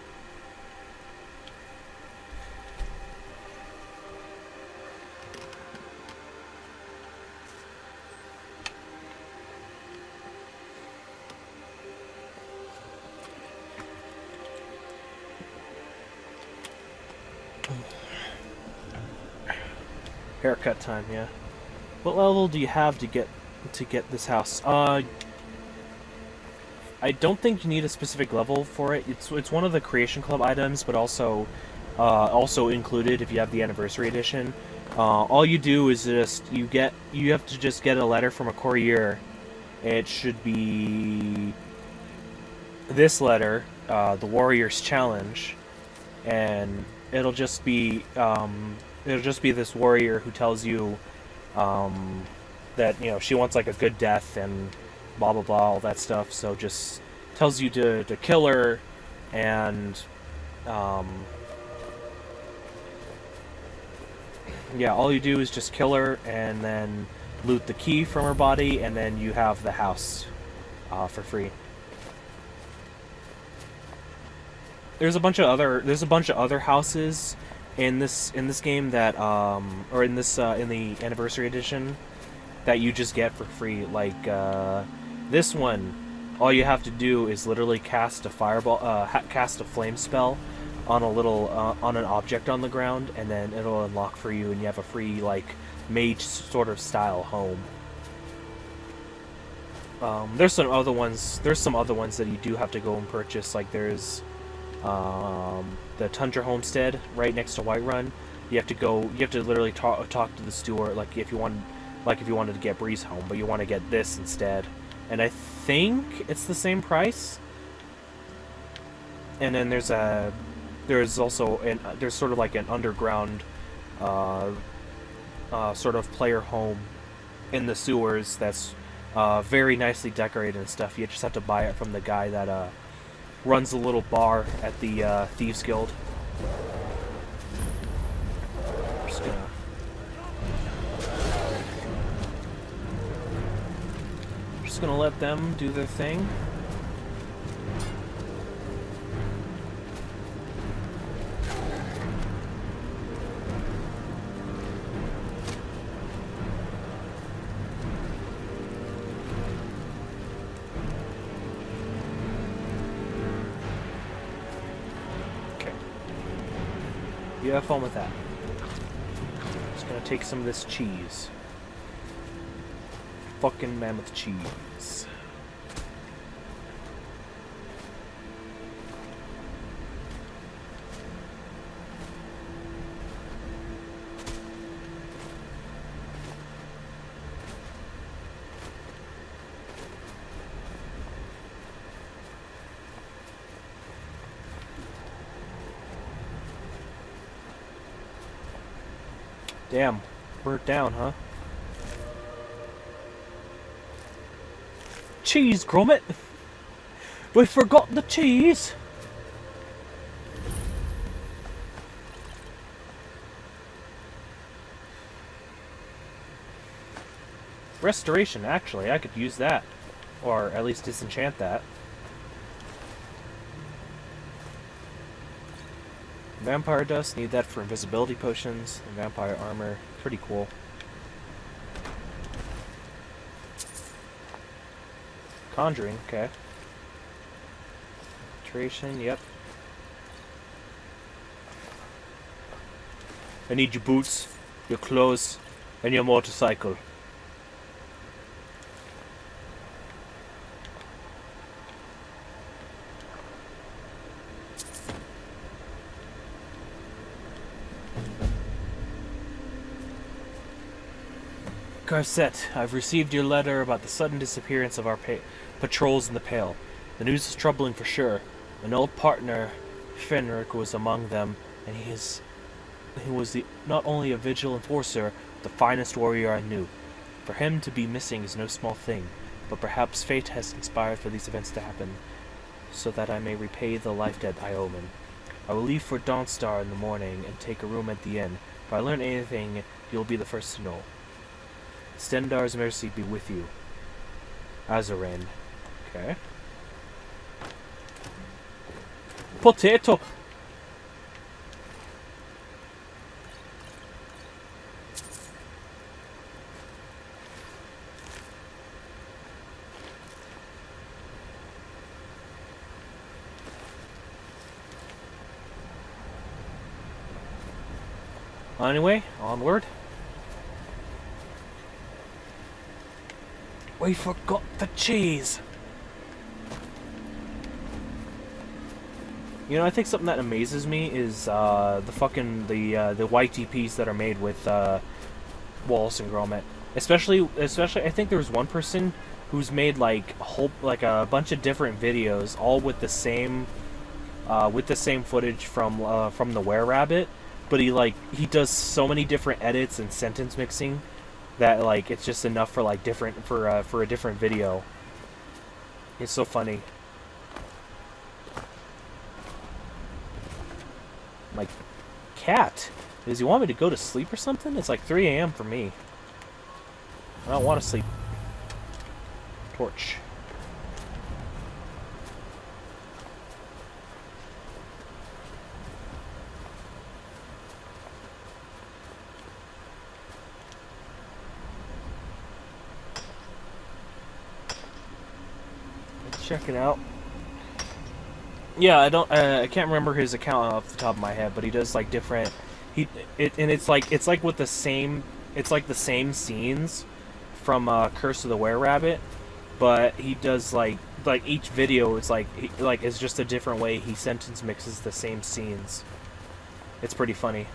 Haircut time, yeah. What level do you have to get this house? I don't think you need a specific level for it. It's one of the Creation Club items, but also included if you have the Anniversary Edition. All you do is you have to just get a letter from a courier. It should be this letter, the Warrior's Challenge, and it'll just be this warrior who tells you that, you know, she wants like a good death and blah blah blah, all that stuff. So just tells you to kill her, and yeah, all you do is just kill her and then loot the key from her body, and then you have the house for free. There's a bunch of other houses in this game that or in the Anniversary Edition that you just get for free, like this one. all you have to do is literally cast a fireball, cast a flame spell on a little, on an object on the ground, and then it'll unlock for you, and you have a free, like, mage sort of style home. There's some other ones that you do have to go and purchase, like there's, the Tundra Homestead right next to Whiterun. You have to literally talk to the steward, like if you wanted to get Breeze home, but you want to get this instead. And I think it's the same price. And then there's also there's sort of like an underground sort of player home in the sewers that's very nicely decorated and stuff. You just have to buy it from the guy that runs a little bar at the Thieves Guild. Just gonna let them do their thing. Okay. You have fun with that. Just gonna take some of this cheese. Fucking mammoth cheese. Damn, burnt down, huh? Cheese, Gromit! We forgot the cheese! Restoration, actually, I could use that. Or at least disenchant that. Vampire dust, need that for invisibility potions. And vampire armor, pretty cool. Conjuring, okay. Concentration, yep. I need your boots, your clothes, and your motorcycle. Garcette, I've received your letter about the sudden disappearance of our patrols in the Pale. The news is troubling for sure. An old partner, Fenric, was among them, and he was not only a vigil enforcer, but the finest warrior I knew. For him to be missing is no small thing, but perhaps fate has conspired for these events to happen, so that I may repay the life debt I owe him. I will leave for Dawnstar in the morning and take a room at the inn. If I learn anything, you'll be the first to know. Stendar's mercy be with you. Azarin. Okay. Potato! Anyway, onward. We forgot the cheese. You know, I think something that amazes me is the YTPs that are made with Wallace and Gromit. Especially, I think there was one person who's made like a bunch of different videos, all with the same footage from the Were-Rabbit, but he does so many different edits and sentence mixing that like it's just enough for like for a different video. It's so funny. Like, cat, does he want me to go to sleep or something? It's like 3 AM for me. I don't want to sleep. Torch. check it out. Yeah, I can't remember his account off the top of my head, but he does like different. It's like with the same. It's like the same scenes from Curse of the Were-Rabbit, but he does like each video is it's just a different way he sentence mixes the same scenes. It's pretty funny.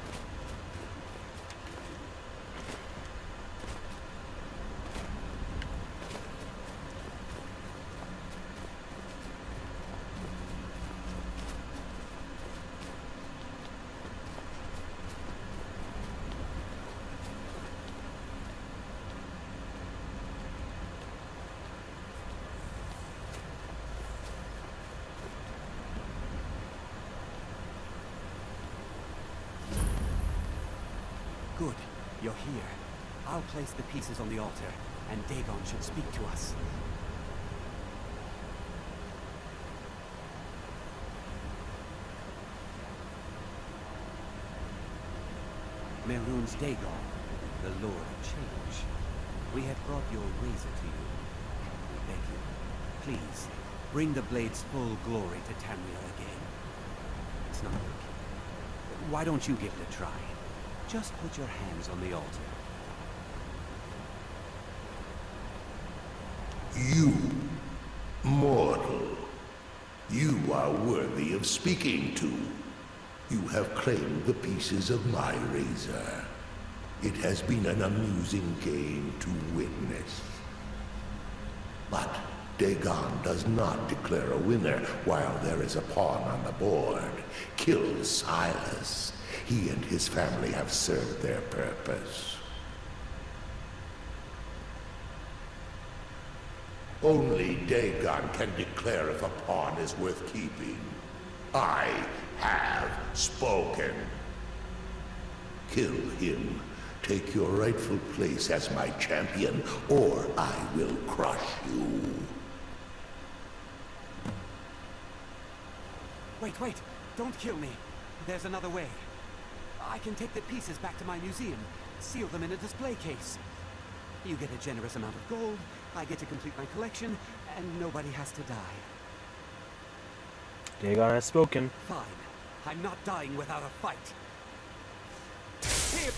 Good. You're here. I'll place the pieces on the altar, and Dagon should speak to us. Mehrunes Dagon, the Lord of Change. We have brought your razor to you. We beg you, please, bring the blade's full glory to Tamriel again. It's not working. Why don't you give it a try? Just put your hands on the altar. You, mortal, you are worthy of speaking to. You have claimed the pieces of my razor. It has been an amusing game to witness. But Dagon does not declare a winner while there is a pawn on the board. Kill Silas. He and his family have served their purpose. Only Dagon can declare if a pawn is worth keeping. I have spoken. Kill him. Take your rightful place as my champion, or I will crush you. Wait. Don't kill me. There's another way. I can take the pieces back to my museum, seal them in a display case. You get a generous amount of gold, I get to complete my collection, and nobody has to die. Dagon has spoken. Fine. I'm not dying without a fight. Here.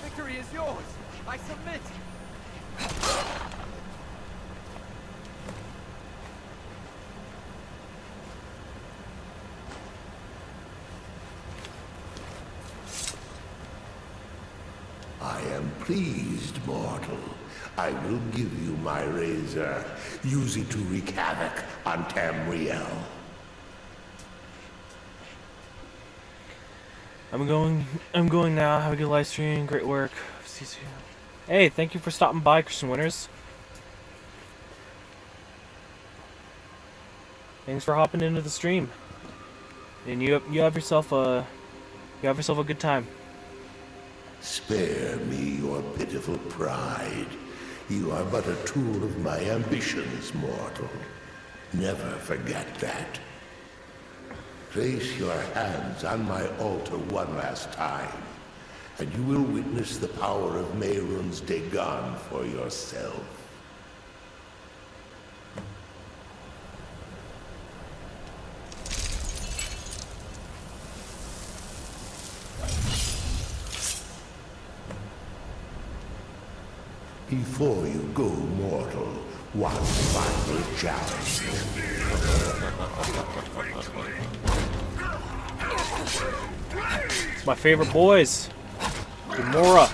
Victory is yours. I submit. I am pleased, mortal. I will give you my razor. Use it to wreak havoc on Tamriel. I'm going now. Have a good live stream. Great work. See you soon. Hey, thank you for stopping by, Christian Winners. Thanks for hopping into the stream. And you have yourself a good time. Spare me your pitiful pride. You are but a tool of my ambitions, mortal. Never forget that. Place your hands on my altar one last time, and you will witness the power of Mehrunes Dagon for yourself. Before you go, mortal, one final challenge. It's my favorite boys. Gamora.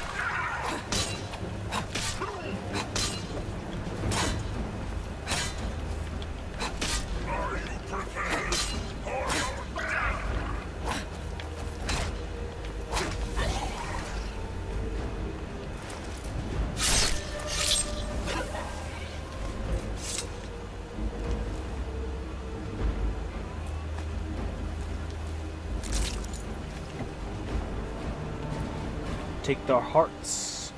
Take their hearts.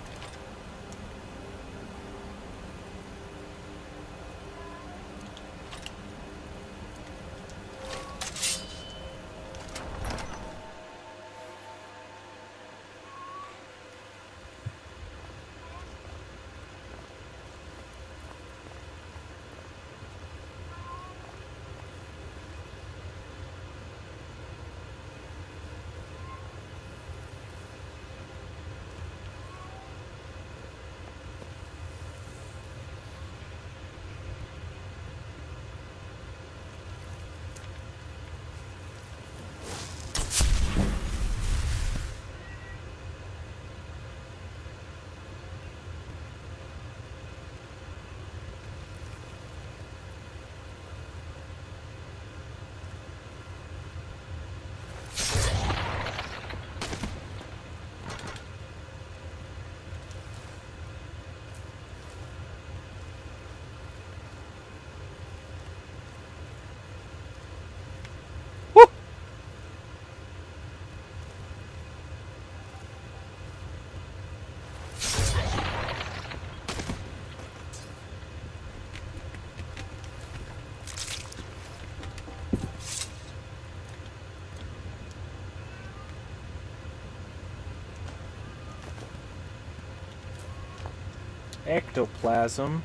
Ectoplasm.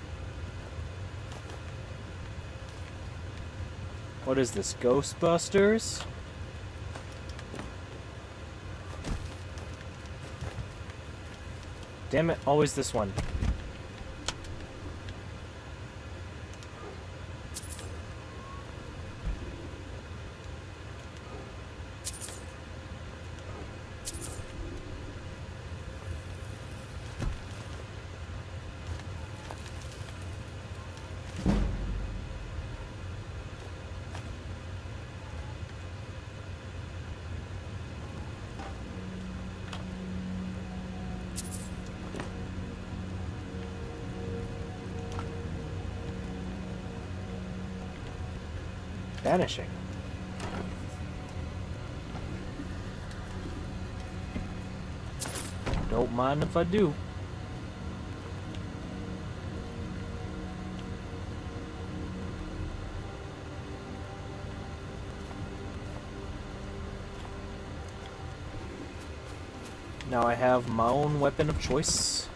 What is this, Ghostbusters? Damn it, always this one. Vanishing. Don't mind if I do. Now I have my own weapon of choice.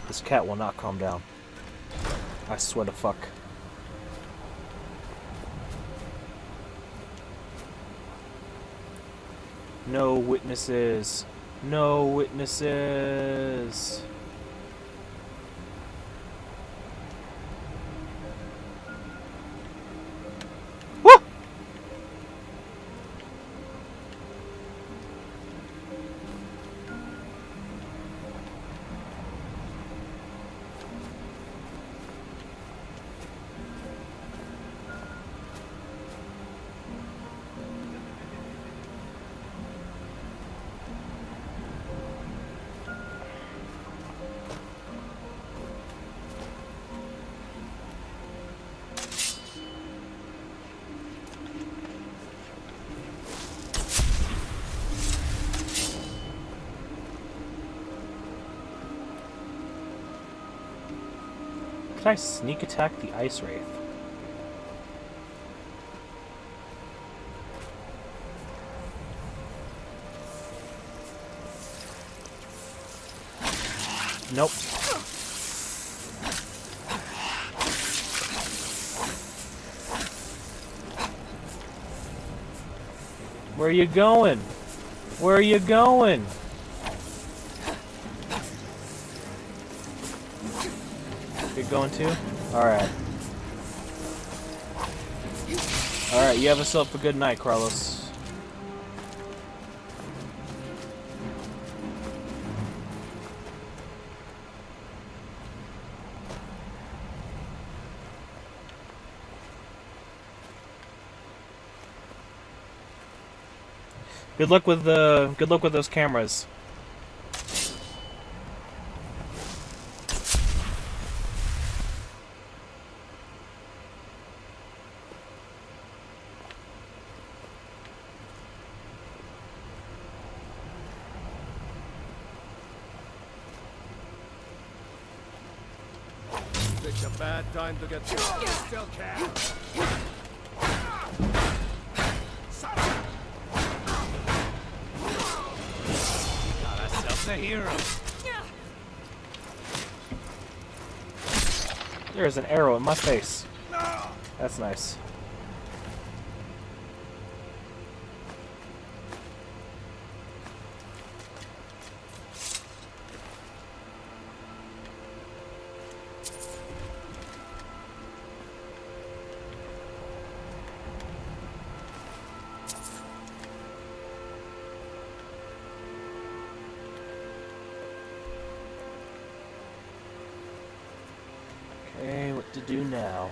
This cat will not calm down. I swear to fuck. No witnesses. No witnesses. Woo! Could I sneak attack the Ice Wraith? Nope. Where are you going? Where are you going? You're going to? Alright. Alright, you have yourself a good night, Carlos. Good luck with those cameras. It's a bad time to get still can. Got ourselves a hero. There's an arrow in my face. That's nice. Okay, what to do now?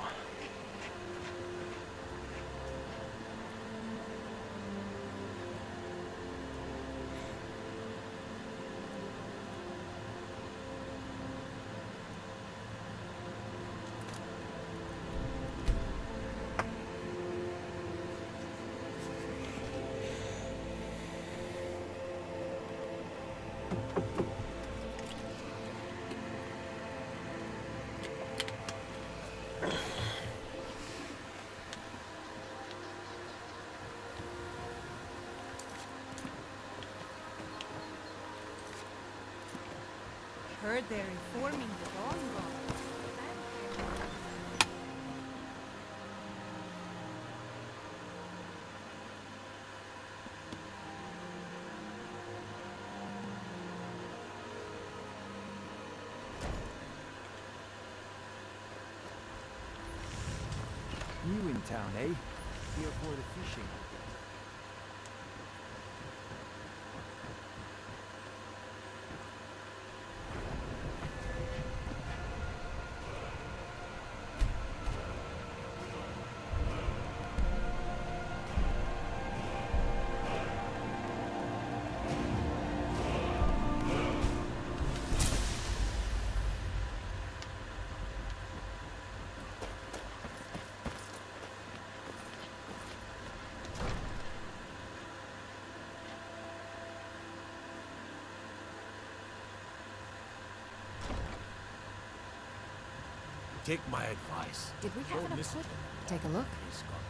heard they're reforming the Dawn Guard. New in town, eh? Here for the fishing. Take my advice. Did we have enough listen food? to Take a look. He's got